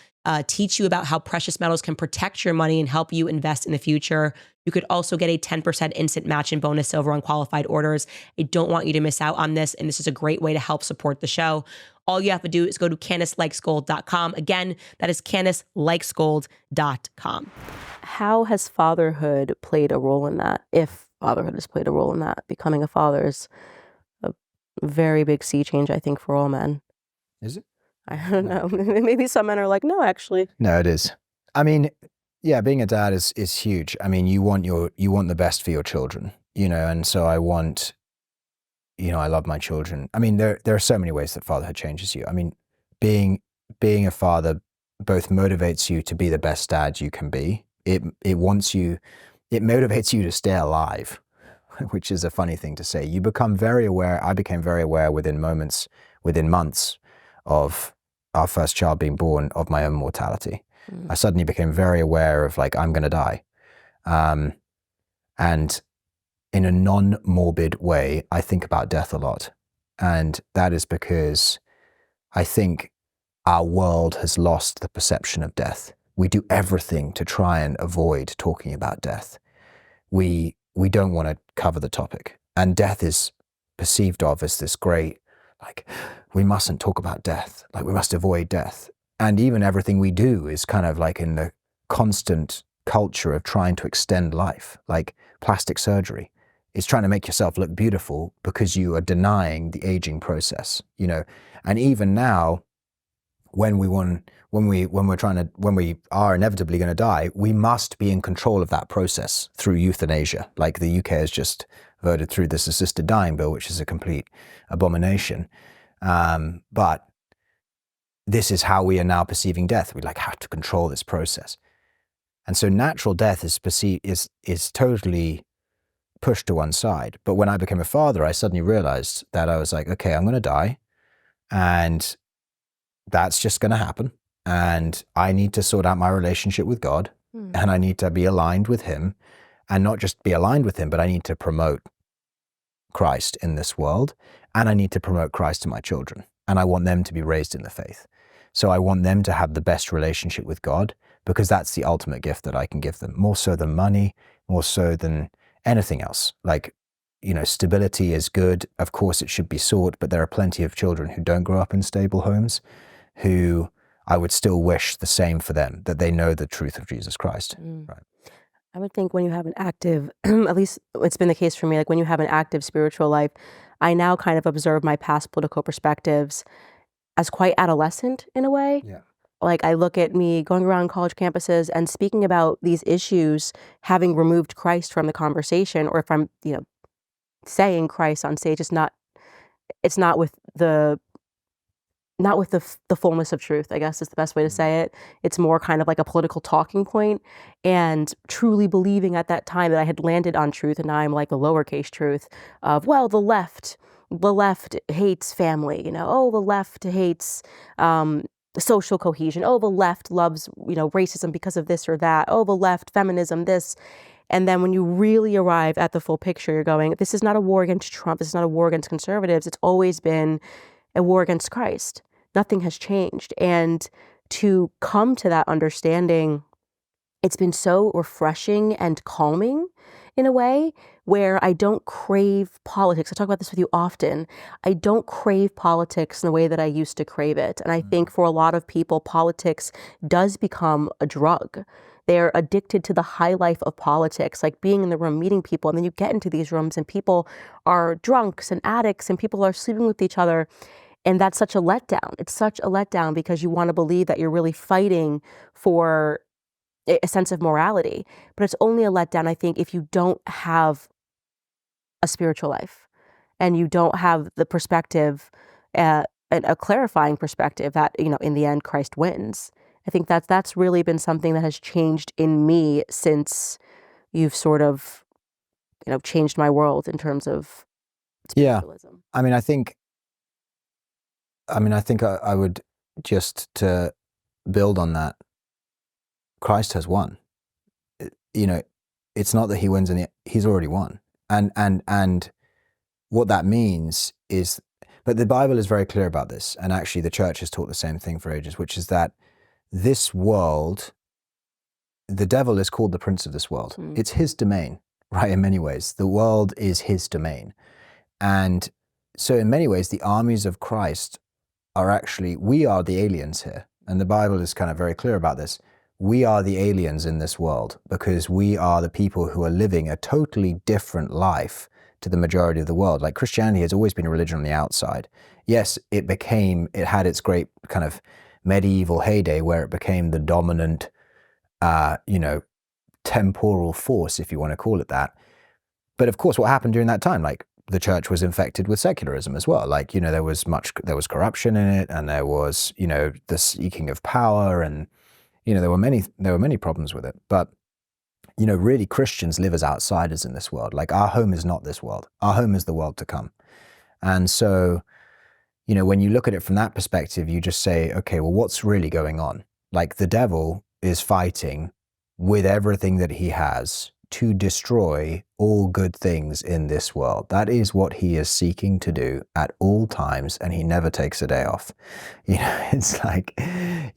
teach you about how precious metals can protect your money and help you invest in the future. You could also get a 10% instant match and bonus silver on qualified orders. I don't want you to miss out on this, and this is a great way to help support the show. All you have to do is go to CandaceLikesGold.com. Again, that is CandaceLikesGold.com. How has fatherhood played a role in that? If fatherhood has played a role in that, becoming a father is very big sea change, I think, for all men. Is it? I don't know. Maybe some men are like, no, actually. No, it is. I mean, yeah, being a dad is huge. I mean, you want the best for your children, and so I want, I love my children. I mean, there are so many ways that fatherhood changes you. I mean, being a father both motivates you to be the best dad you can be. It motivates you to stay alive, which is a funny thing to say. You become very aware. I became very aware within months of our first child being born of my own mortality. I suddenly became very aware of I'm going to die. And in a non-morbid way, I think about death a lot. And that is because I think our world has lost the perception of death. We do everything to try and avoid talking about death. We don't want to cover the topic. And death is perceived of as this great, we mustn't talk about death. We must avoid death. And even everything we do is in the constant culture of trying to extend life, like plastic surgery. It's trying to make yourself look beautiful because you are denying the aging process, And even now, when we are inevitably going to die, we must be in control of that process through euthanasia. Like the UK has just voted through this assisted dying bill, which is a complete abomination. But this is how we are now perceiving death. We like have to control this process. And so natural death is totally pushed to one side. But when I became a father, I suddenly realized that I was like, okay, I'm going to die, and that's just going to happen. And I need to sort out my relationship with God, and I need to be aligned with him, and not just be aligned with him, but I need to promote Christ in this world, and I need to promote Christ to my children. And I want them to be raised in the faith. So I want them to have the best relationship with God, because that's the ultimate gift that I can give them, more so than money, more so than anything else. Like, stability is good. Of course, it should be sought, but there are plenty of children who don't grow up in stable homes, who I would still wish the same for them, that they know the truth of Jesus Christ. Right. I would think when you have an active, at least it's been the case for me, like when you have an active spiritual life, I now kind of observe my past political perspectives as quite adolescent in a way. Yeah. Like I look at me going around college campuses and speaking about these issues, having removed Christ from the conversation, or if I'm, saying Christ on stage, it's not with the fullness of truth, I guess is the best way to say it. It's more kind of like a political talking point, and truly believing at that time that I had landed on truth, and now I'm like a lowercase truth of, well, the left hates family, oh, the left hates social cohesion, oh, the left loves, racism because of this or that, oh, the left, feminism, this. And then when you really arrive at the full picture, you're going, this is not a war against Trump, this is not a war against conservatives, it's always been a war against Christ. Nothing has changed. And to come to that understanding, it's been so refreshing and calming in a way where I don't crave politics. I talk about this with you often. I don't crave politics in the way that I used to crave it. And I think for a lot of people, politics does become a drug. They're addicted to the high life of politics, like being in the room, meeting people, and then you get into these rooms and people are drunks and addicts and people are sleeping with each other. And that's such a letdown. It's such a letdown because you want to believe that you're really fighting for a sense of morality. But it's only a letdown, I think, if you don't have a spiritual life and you don't have the perspective, a clarifying perspective that, in the end, Christ wins. I think that's really been something that has changed in me since you've sort of, changed my world in terms of spiritualism. Yeah. I think I would just to build on that. Christ has won. It's not that he wins he's already won. And what that means is, but the Bible is very clear about this. And actually the church has taught the same thing for ages, which is that this world, the devil is called the prince of this world. It's his domain, right? In many ways, the world is his domain. And so in many ways, the armies of Christ are actually, we are the aliens here. And the Bible is kind of very clear about this. We are the aliens in this world because we are the people who are living a totally different life to the majority of the world. Like Christianity has always been a religion on the outside. Yes, it had its great kind of medieval heyday where it became the dominant, temporal force, if you want to call it that. But of course, what happened during that time, like the church was infected with secularism as well. Like, there was corruption in it, and there was, the seeking of power, and, there were many problems with it. But, really Christians live as outsiders in this world. Like our home is not this world. Our home is the world to come. And so, when you look at it from that perspective, you just say, okay, well, what's really going on? Like the devil is fighting with everything that he has to destroy all good things in this world. That is what he is seeking to do at all times, and he never takes a day off. It's like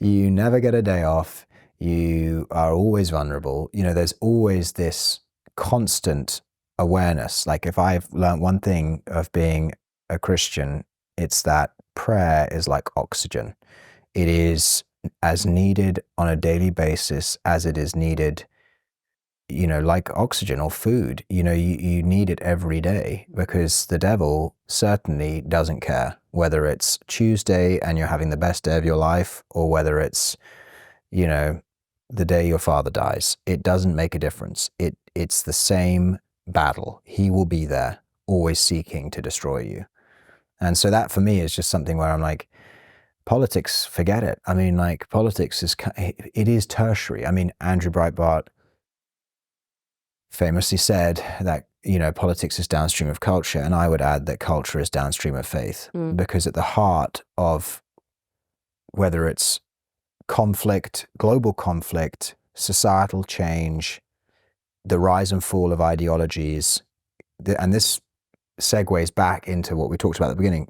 you never get a day off. You are always vulnerable. There's always this constant awareness. Like if I've learned one thing of being a Christian, it's that prayer is like oxygen. It is as needed on a daily basis as it is needed, like oxygen or food. You need it every day, because the devil certainly doesn't care whether it's Tuesday and you're having the best day of your life, or whether it's, the day your father dies. It doesn't make a difference. It's the same battle. He will be there, always seeking to destroy you. And so that for me is just something where I'm like, politics, forget it. I mean, like, politics it is tertiary. I mean, Andrew Breitbart famously said that, you know, politics is downstream of culture, and I would add that culture is downstream of faith, because at the heart of whether it's conflict, global conflict, societal change, the rise and fall of ideologies, and this segues back into what we talked about at the beginning,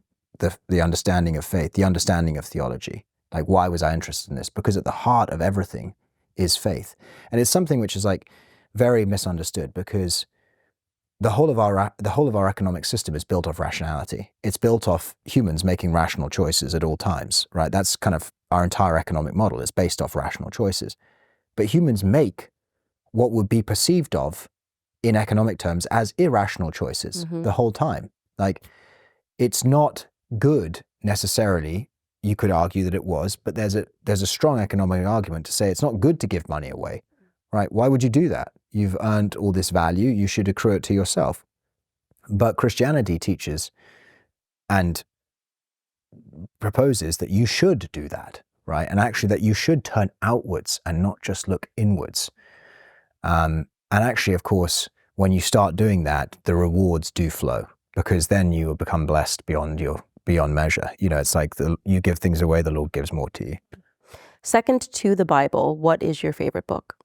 the understanding of faith, the understanding of theology. Like, why was I interested in this? Because at the heart of everything is faith. And it's something which is like very misunderstood, because the whole of our economic system is built off rationality. It's built off humans making rational choices at all times, right? That's kind of our entire economic model is based off rational choices. But humans make what would be perceived of in economic terms as irrational choices the whole time. Like, it's not good necessarily. You could argue that it was, but there's a strong economic argument to say it's not good to give money away, right? Why would you do that? You've earned all this value, you should accrue it to yourself. But Christianity teaches and proposes that you should do that, right? And actually that you should turn outwards and not just look inwards. And actually, of course, when you start doing that, the rewards do flow, because then you will become blessed beyond measure. You know, it's like you give things away, the Lord gives more to you. Second to the Bible, what is your favorite book?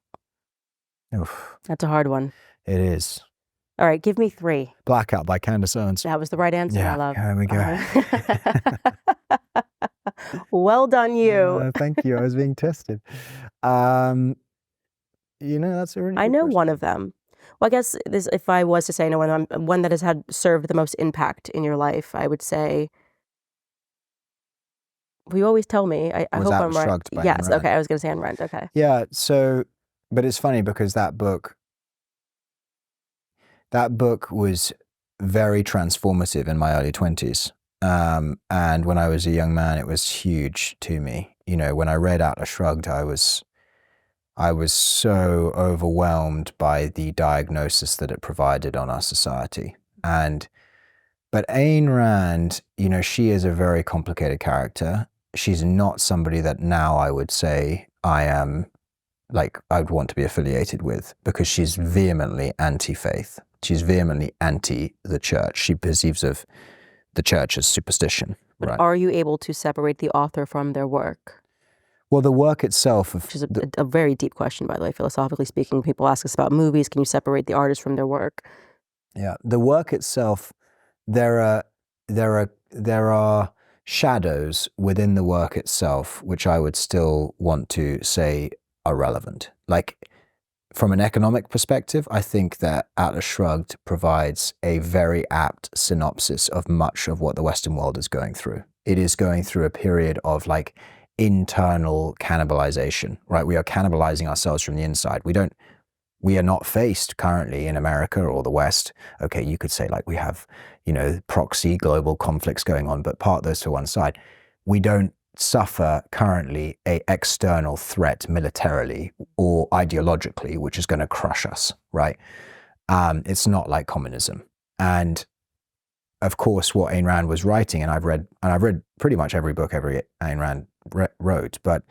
Oof. That's a hard one. It is. All right, give me 3. Blackout by Candace Owens. That was the right answer. Yeah, I love. there we go. Well done, you. Thank you. I was being tested. You know, that's a really I good know question. one of them. Well, I guess if I was to say no one that has served the most impact in your life, I would say. You always tell me. I hope I'm right. Shrugged by Yes. Ayn Rand. Okay. I was going to say Ayn Rand. Okay. Yeah. So, but it's funny because that book was very transformative in my early 20s. And when I was a young man, it was huge to me. You know, when I read Atlas Shrugged, I was so overwhelmed by the diagnosis that it provided on our society. But Ayn Rand, you know, she is a very complicated character. She's not somebody that now I would say I would want to be affiliated with, because she's vehemently anti-faith. She's vehemently anti the church. She perceives of the church as superstition. But right? Are you able to separate the author from their work? Well, the work itself... Which is a very deep question, by the way, philosophically speaking. People ask us about movies. Can you separate the artist from their work? Yeah, the work itself, there are shadows within the work itself which I would still want to say are relevant. Like, from an economic perspective, I think that Atlas Shrugged provides a very apt synopsis of much of what the Western world is going through. It is going through a period of like internal cannibalization, right? We are cannibalizing ourselves from the inside. We are not faced currently in America or the West. Okay, you could say like we have, you know, proxy global conflicts going on, but part those to one side. We don't suffer currently a external threat militarily or ideologically, which is going to crush us, right? It's not like communism. And of course, what Ayn Rand was writing, and I've read pretty much every book Ayn Rand wrote, but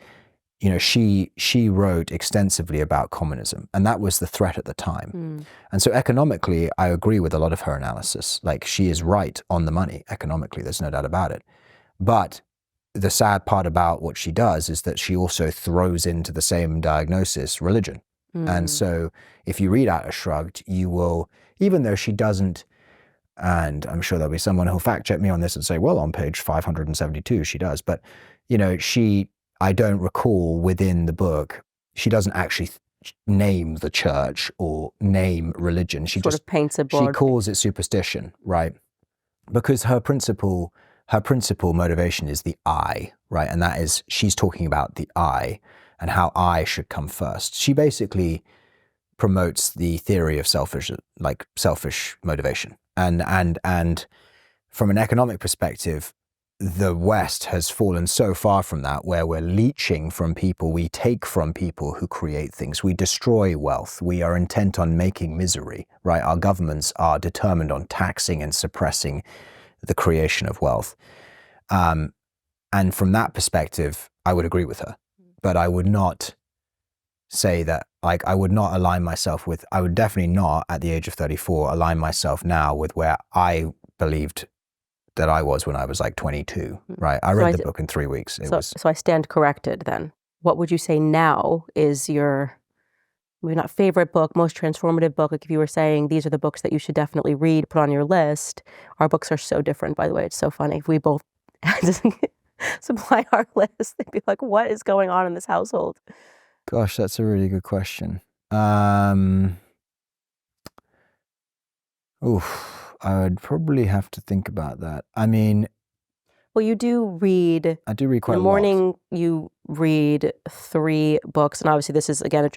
you know, she wrote extensively about communism, and that was the threat at the time. And so economically, I agree with a lot of her analysis. Like, she is right on the money economically, there's no doubt about it. But the sad part about what she does is that she also throws into the same diagnosis religion. And so if you read Atlas Shrugged, you will, even though she doesn't, and I'm sure there'll be someone who'll fact check me on this and say, well, on page 572, she does. But, you know, I don't recall within the book, she doesn't actually name the church or name religion. She sort of paints a broad... She calls it superstition, right? Because her principal motivation is the I, right? And that is, she's talking about the I and how I should come first. She basically promotes the theory of selfish motivation. And from an economic perspective, the West has fallen so far from that, where we're leeching from people, we take from people who create things, we destroy wealth, we are intent on making misery, right? Our governments are determined on taxing and suppressing the creation of wealth. And And from that perspective, I would agree with her. But I would not say that, like, I would not align myself with, I would definitely not at the age of 34 align myself now with where I believed that I was when I was like 22, right? I read the book in 3 weeks. So I stand corrected then. What would you say now is your, maybe not favorite book, most transformative book? Like if you were saying these are the books that you should definitely read, put on your list. Our books are so different, by the way. It's so funny. If we both had to supply our list, they'd be like, what is going on in this household? Gosh, that's a really good question. I would probably have to think about that. I mean, well, you do read. I do read quite a lot. In the morning, you read 3 books, and obviously this is, again,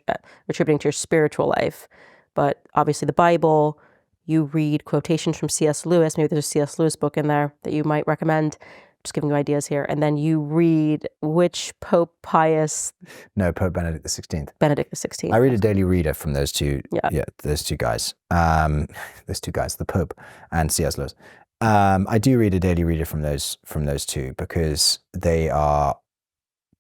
attributing to your spiritual life, but obviously the Bible, you read quotations from C.S. Lewis. Maybe there's a C.S. Lewis book in there that you might recommend. Just giving you ideas here. And then you read which Pope Pius? No, Pope Benedict XVI. Benedict XVI. I read a daily reader from those two. Yeah, those two guys. Those two guys, the Pope and C.S. Lewis. I do read a daily reader from those two because they are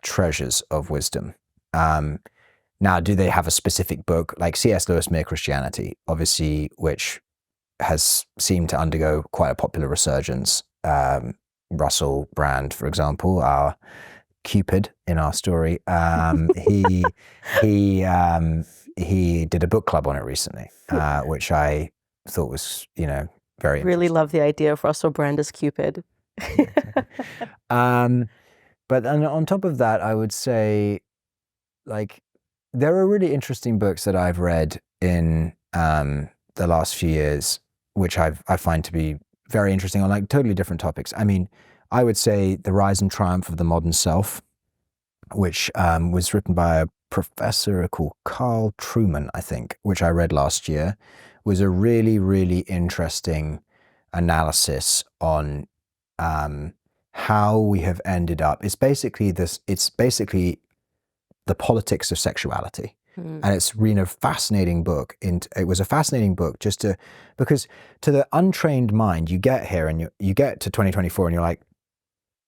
treasures of wisdom. Now, do they have a specific book like C.S. Lewis, Mere Christianity, obviously, which has seemed to undergo quite a popular resurgence. Russell Brand, for example, our Cupid in our story, he did a book club on it recently, which I thought was, very really love the idea of Russell Brand as Cupid. But on top of that, I would say, like, there are really interesting books that I've read in the last few years, which I find to be very interesting on like totally different topics. I mean, I would say The Rise and Triumph of the Modern Self, which was written by a professor called Carl Trueman, I think, which I read last year, was a really, really interesting analysis on how we have ended up. It's basically the politics of sexuality. And it's really a fascinating book. It was a fascinating book because to the untrained mind, you get here and you get to 2024 and you're like,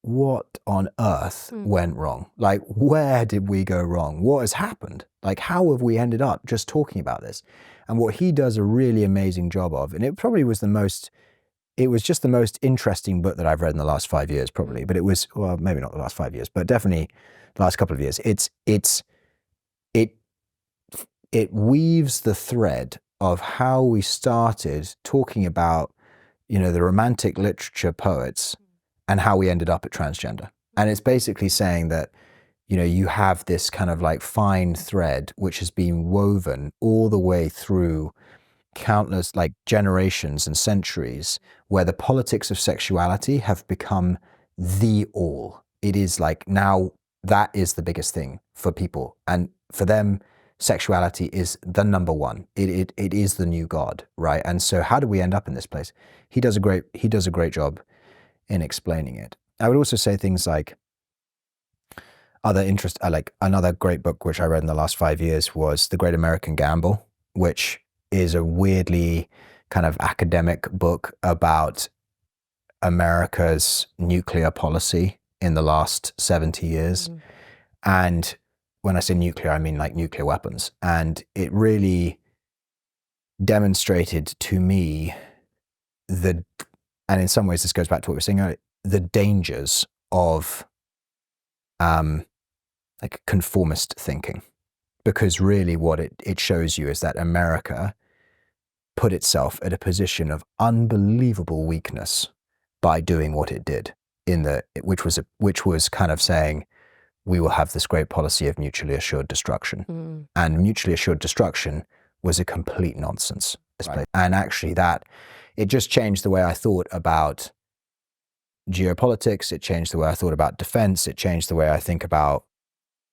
what on earth went wrong? Like, where did we go wrong? What has happened? Like, how have we ended up just talking about this? And what he does a really amazing job of, and it was just the most interesting book that I've read in the last 5 years, probably. But it was, well, maybe not the last 5 years, but definitely the last couple of years. It weaves the thread of how we started talking about, the romantic literature poets and how we ended up at transgender. And it's basically saying that, you have this kind of like fine thread which has been woven all the way through countless like generations and centuries where the politics of sexuality have become the all. It is like now that is the biggest thing for people. And for them, sexuality is the number one. It is the new God, right? And so how do we end up in this place? He does a great job in explaining it. I would also say things like like another great book which I read in the last 5 years was The Great American Gamble, which is a weirdly kind of academic book about America's nuclear policy in the last 70 years. And when I say nuclear, I mean like nuclear weapons. And it really demonstrated to me and in some ways this goes back to what we were saying earlier, the dangers of like conformist thinking. Because really what it shows you is that America put itself at a position of unbelievable weakness by doing what it did which was kind of saying, we will have this great policy of mutually assured destruction. And mutually assured destruction was a complete nonsense. Right. And actually it just changed the way I thought about geopolitics. It changed the way I thought about defense. It changed the way I think about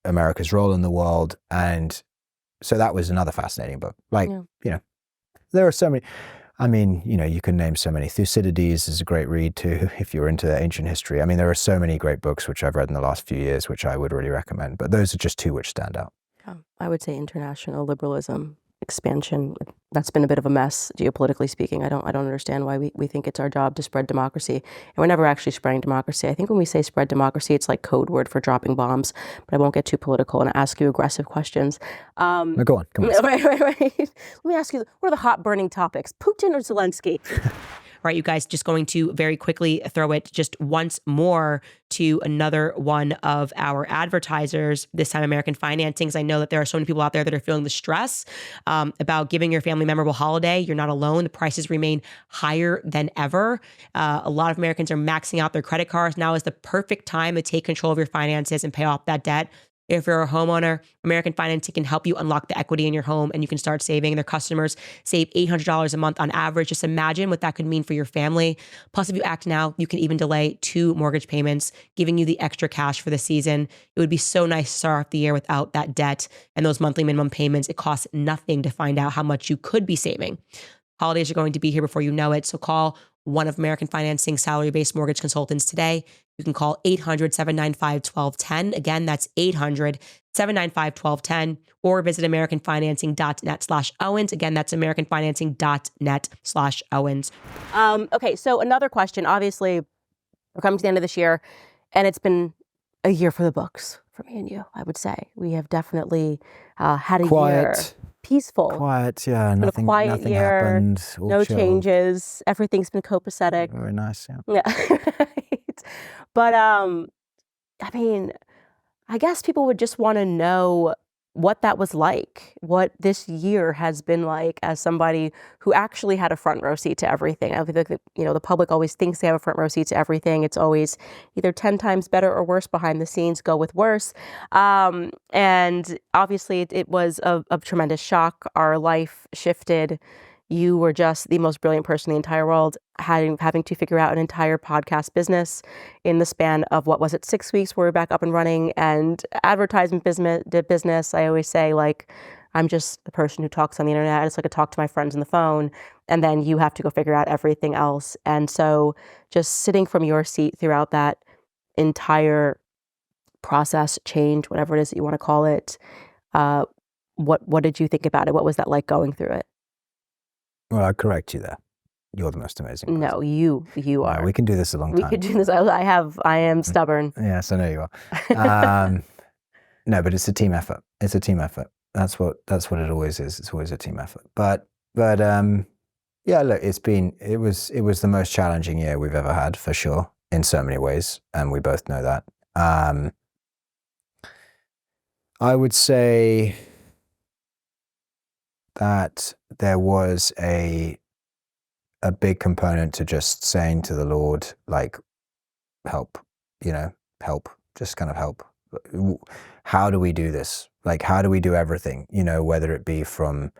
America's role in the world. And so that was another fascinating book. Like, there are so many, I mean, you can name so many. Thucydides is a great read too, if you're into ancient history. I mean, there are so many great books which I've read in the last few years, which I would really recommend, but those are just two which stand out. I would say international liberalism expansion. That's been a bit of a mess, geopolitically speaking. I don't understand why we think it's our job to spread democracy. And we're never actually spreading democracy. I think when we say spread democracy, it's like code word for dropping bombs. But I won't get too political and ask you aggressive questions. No, go on. Right. Let me ask you, what are the hot burning topics? Putin or Zelensky? Right, you guys, just going to very quickly throw it just once more to another one of our advertisers, this time American Financings. I know that there are so many people out there that are feeling the stress about giving your family a memorable holiday. You're not alone. The prices remain higher than ever. A lot of Americans are maxing out their credit cards. Now is the perfect time to take control of your finances and pay off that debt. If you're a homeowner, American Financing can help you unlock the equity in your home and you can start saving. Their customers save $800 a month on average. Just imagine what that could mean for your family. Plus, if you act now, you can even delay 2 mortgage payments, giving you the extra cash for the season. It would be so nice to start off the year without that debt and those monthly minimum payments. It costs nothing to find out how much you could be saving. Holidays are going to be here before you know it. So call one of American Financing's salary-based mortgage consultants today. You can call 800-795-1210. Again, that's 800-795-1210, or visit americanfinancing.net/Owens. Again, that's americanfinancing.net/Owens. Okay, so another question. Obviously, we're coming to the end of this year, and it's been a year for the books for me and you, I would say. We have definitely had a year. Peaceful. Quiet, yeah. Nothing year, happened. No changes. Everything's been copacetic. Very nice, yeah. Yeah. Right. But I mean, I guess people would just want to know what that was like, what this year has been like as somebody who actually had a front row seat to everything. I think that, the public always thinks they have a front row seat to everything. It's always either 10 times better or worse behind the scenes. Go with worse. And obviously it was a tremendous shock. Our life shifted. You were just the most brilliant person in the entire world, having to figure out an entire podcast business in the span of, 6 weeks, where we're back up and running, and advertisement business. I always say, I'm just the person who talks on the internet. I just like to talk to my friends on the phone, and then you have to go figure out everything else. And so just sitting from your seat throughout that entire process, change, whatever it is that you want to call it, what did you think about it? What was that like going through it? Well, I'll correct you there. You're the most amazing person. No, you are. No, we can do this a long time. We could do this. I am stubborn. Yes, I know you are. No, but it's a team effort. It's a team effort. That's what it always is. It's always a team effort. But yeah, look, it was the most challenging year we've ever had, for sure, in so many ways, and we both know that. I would say that there was a big component to just saying to the Lord, help, help, just kind of help. How do we do this? How do we do everything? Whether it be from,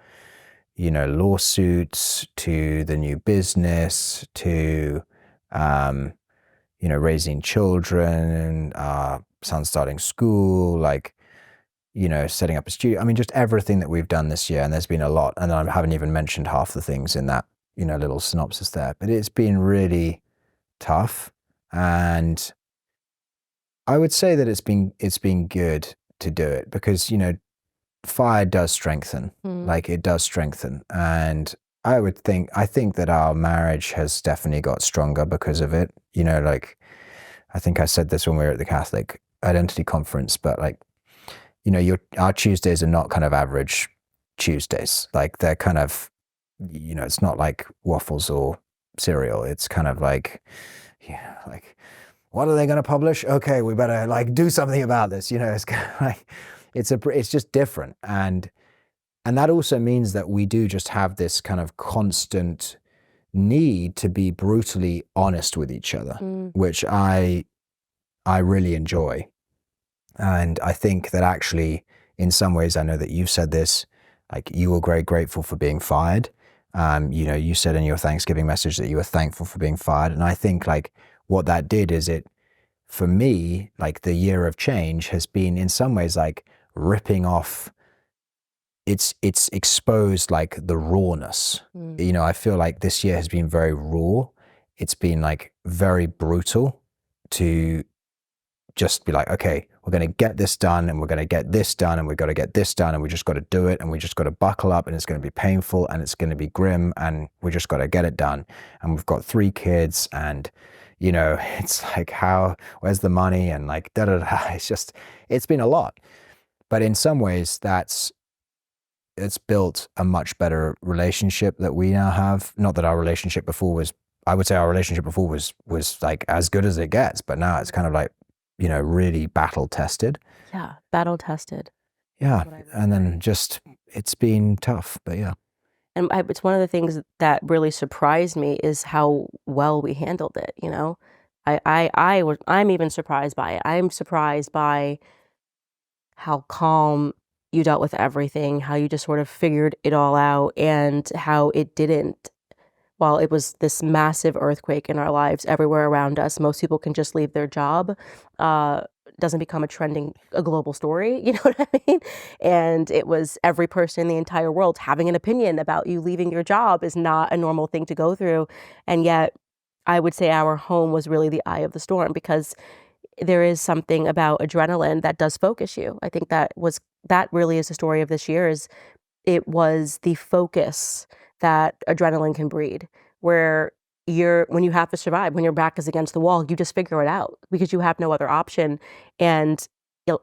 lawsuits to the new business to, raising children, our son starting school, setting up a studio. I mean, just everything that we've done this year, and there's been a lot, and I haven't even mentioned half the things in that, little synopsis there, but it's been really tough. And I would say that it's been good to do it because, fire does strengthen, it does strengthen. And I think that our marriage has definitely got stronger because of it. I think I said this when we were at the Catholic Identity Conference, but our Tuesdays are not kind of average Tuesdays. They're kind of, it's not like waffles or cereal. It's kind of what are they going to publish? Okay, we better do something about this. It's kind of it's just different. And that also means that we do just have this kind of constant need to be brutally honest with each other, which I really enjoy. And I think that actually, in some ways, I know that you've said this, you were very grateful for being fired. You said in your Thanksgiving message that you were thankful for being fired. And I think what that did is for me, the year of change has been in some ways ripping off, it's exposed the rawness. I feel like this year has been very raw. It's been very brutal to just be okay, we're going to get this done, and we're going to get this done, and we've got to get this done, and we just got to do it, and we just got to buckle up, and it's going to be painful, and it's going to be grim, and we just got to get it done. And we've got 3 kids, and you know, it's like, where's the money, and like da da da. It's been a lot, but in some ways it's built a much better relationship that we now have. Not that our relationship before was, I would say our relationship before was like as good as it gets, but now it's kind of like, you know, really battle tested. Yeah, battle tested. Yeah, and then just, it's been tough, but yeah. And it's one of the things that really surprised me is how well we handled it, you know? I'm even surprised by it. I'm surprised by how calm you dealt with everything, how you just sort of figured it all out, and how it didn't. While it was this massive earthquake in our lives everywhere around us, most people can just leave their job. Doesn't become a global story, you know what I mean? And it was every person in the entire world having an opinion about you leaving your job is not a normal thing to go through. And yet, I would say our home was really the eye of the storm, because there is something about adrenaline that does focus you. I think that really is the story of this year. Is it was the focus that adrenaline can breed, where when you have to survive, when your back is against the wall, you just figure it out because you have no other option. And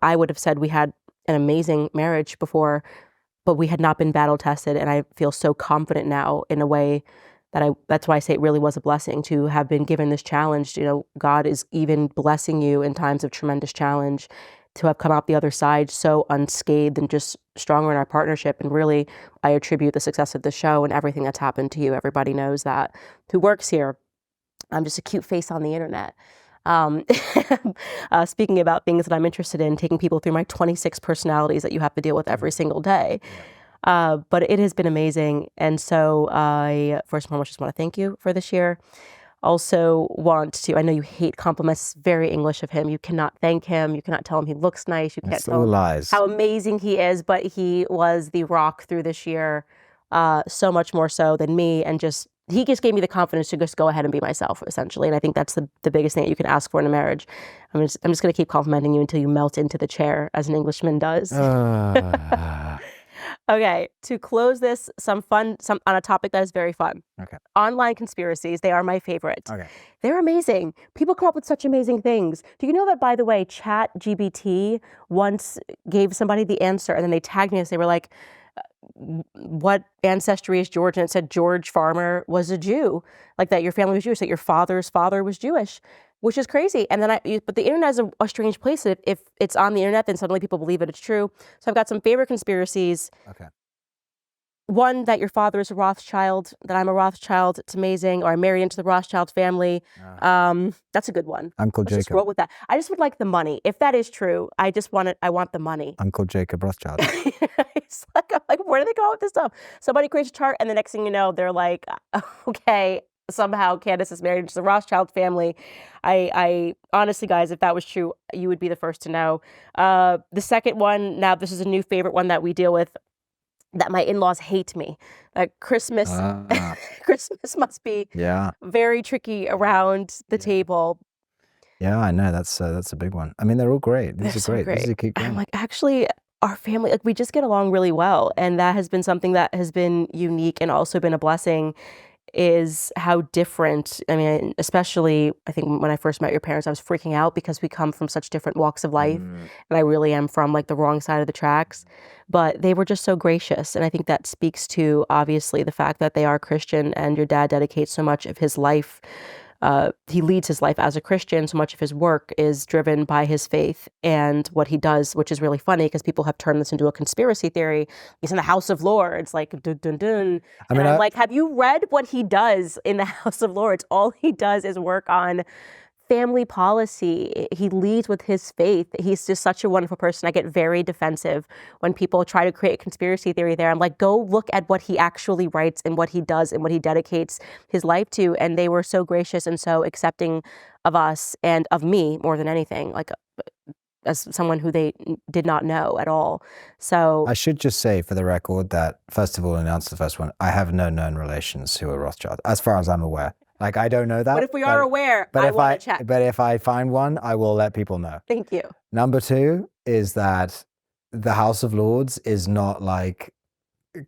I would have said we had an amazing marriage before, but we had not been battle tested. And I feel so confident now in a way that that's why I say it really was a blessing to have been given this challenge. You know, God is even blessing you in times of tremendous challenge, to have come out the other side so unscathed and just stronger in our partnership. And really, I attribute the success of the show and everything that's happened to you. Everybody knows that who works here. I'm just a cute face on the internet. Speaking about things that I'm interested in, taking people through my 26 personalities that you have to deal with every single day. But it has been amazing. And so I, first and foremost, just want to thank you for this year. Also want to, I know you hate compliments, very English of him. You cannot thank him. You cannot tell him he looks nice. You can't tell him how amazing he is, but he was the rock through this year, so much more so than me. And he just gave me the confidence to just go ahead and be myself, essentially. And I think that's the biggest thing that you can ask for in a marriage. I'm just going to keep complimenting you until you melt into the chair, as an Englishman does. Okay, to close this, some on a topic that is very fun. Okay. Online conspiracies, they are my favorite. Okay. They're amazing. People come up with such amazing things. Do you know that, by the way, ChatGPT once gave somebody the answer, and then they tagged me and they were like, what ancestry is George? And it said George Farmer was a Jew, like that your family was Jewish, that your father's father was Jewish, which is crazy. And then but the internet is a strange place. If it's on the internet, then suddenly people believe it's true. So I've got some favorite conspiracies. Okay. One, that your father is a Rothschild, that I'm a Rothschild. It's amazing. Or I married into the Rothschild family. That's a good one. Uncle Jacob. Just roll with that. I just would like the money. If that is true, I want the money. Uncle Jacob Rothschild. I'm like, where do they go with this stuff? Somebody creates a chart, and the next thing you know, they're like, okay, somehow Candace is married into the Rothschild family. I honestly, guys, if that was true, you would be the first to know. The second one, now this is a new favorite one that we deal with, that my in-laws hate me. Christmas must be very tricky around the table. Yeah, I know. That's a big one. I mean, they're all great. These are great. These are keep going. I'm like, actually, our family, we just get along really well. And that has been something that has been unique and also been a blessing, is how different, I mean, especially, I think when I first met your parents, I was freaking out because we come from such different walks of life. And I really am from like the wrong side of the tracks. But they were just so gracious. And I think that speaks to, obviously, the fact that they are Christian, and your dad dedicates so much of his life. He leads his life as a Christian. So much of his work is driven by his faith and what he does, which is really funny because people have turned this into a conspiracy theory. He's in the House of Lords, like dun dun dun. I mean, I'm like, have you read what he does in the House of Lords? All he does is work on family policy. He leads with his faith. He's just such a wonderful person. I get very defensive when people try to create a conspiracy theory there. I'm like, go look at what he actually writes and what he does and what he dedicates his life to. And they were so gracious and so accepting of us and of me more than anything, like as someone who they did not know at all. So I should just say for the record that, first of all, in answer to the first one, I have no known relations who are Rothschild, as far as I'm aware. Like, I don't know that. But if we are aware, I want to check. But if I find one, I will let people know. Thank you. Number 2 is that the House of Lords is not like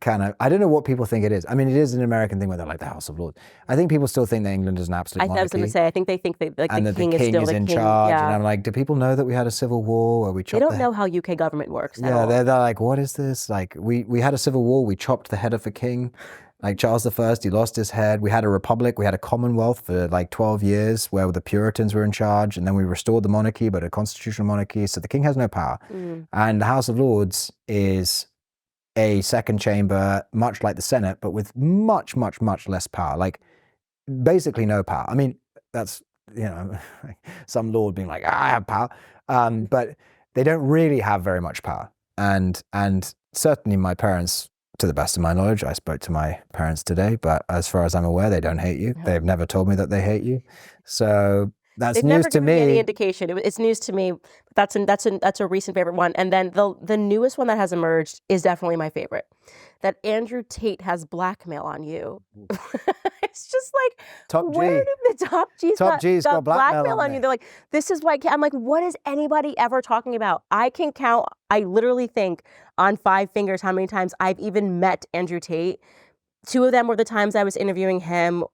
kind of, I don't know what people think it is. I mean, it is an American thing where they're like the House of Lords. I think people still think that England is an absolute monarchy. I was going to say, I think they think that, like, and the that king the is still is the in king. charge. Yeah. And I'm like, do people know that we had a civil war where we chopped They don't know how UK government works at all. they're like, what is this? Like, we had a civil war. We chopped the head of the king. Like Charles I, he lost his head. We had a republic. We had a commonwealth for like 12 years where the Puritans were in charge. And then we restored the monarchy, but a constitutional monarchy. So the king has no power. And the House of Lords is a second chamber, much like the Senate, but with much, much, much less power. Like basically no power. I mean, that's, some lord being like, I have power. But they don't really have very much power. And certainly my parents, to the best of my knowledge, I spoke to my parents today, but as far as I'm aware, they don't hate you. No. They've never told me that they hate you. So that's news to me. They've never given me any indication. It's news to me. That's a recent favorite one. And then the newest one that has emerged is definitely my favorite. That Andrew Tate has blackmail on you. It's just like, Top G. Where did the Top G's got blackmail on you? They're like, this is why. I'm like, what is anybody ever talking about? I can count. I literally think on 5 fingers how many times I've even met Andrew Tate. 2 of them were the times I was interviewing him.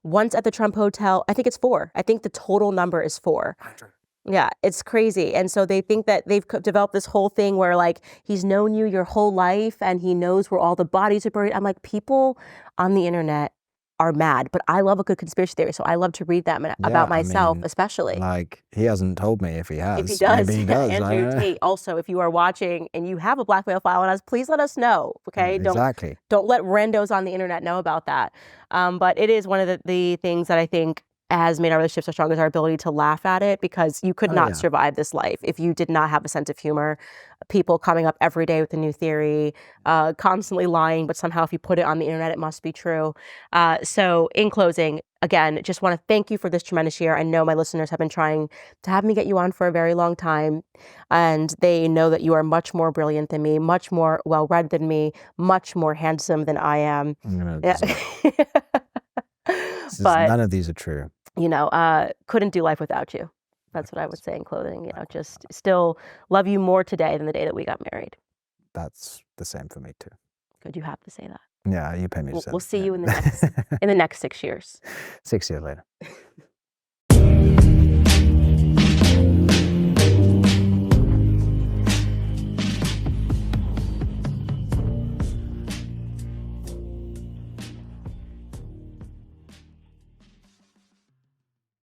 Once at the Trump Hotel. I think it's 4. I think the total number is 4. 100. Yeah, it's crazy. And so they think that they've developed this whole thing where, like, he's known you your whole life and he knows where all the bodies are buried. I'm like, people on the internet are mad, but I love a good conspiracy theory, so I love to read them about myself, especially. Like, he hasn't told me if he has. If he does, maybe he does. Andrew Tate. Also, if you are watching and you have a blackmail file on us, please let us know. Okay, exactly. Don't let randos on the internet know about that. But it is one of the things that I think has made our relationship so strong, is our ability to laugh at it, because you could not survive this life if you did not have a sense of humor. People coming up every day with a new theory, constantly lying, but somehow if you put it on the internet, it must be true. So in closing, again, just want to thank you for this tremendous year. I know my listeners have been trying to have me get you on for a very long time, and they know that you are much more brilliant than me, much more well-read than me, much more handsome than I am. But none of these are true. Couldn't do life without you. That's what I would say in closing. Just still love you more today than the day that we got married. That's the same for me too. Good, you have to say that. Yeah, you pay me to say that. We'll see you in the next 6 years. 6 years later.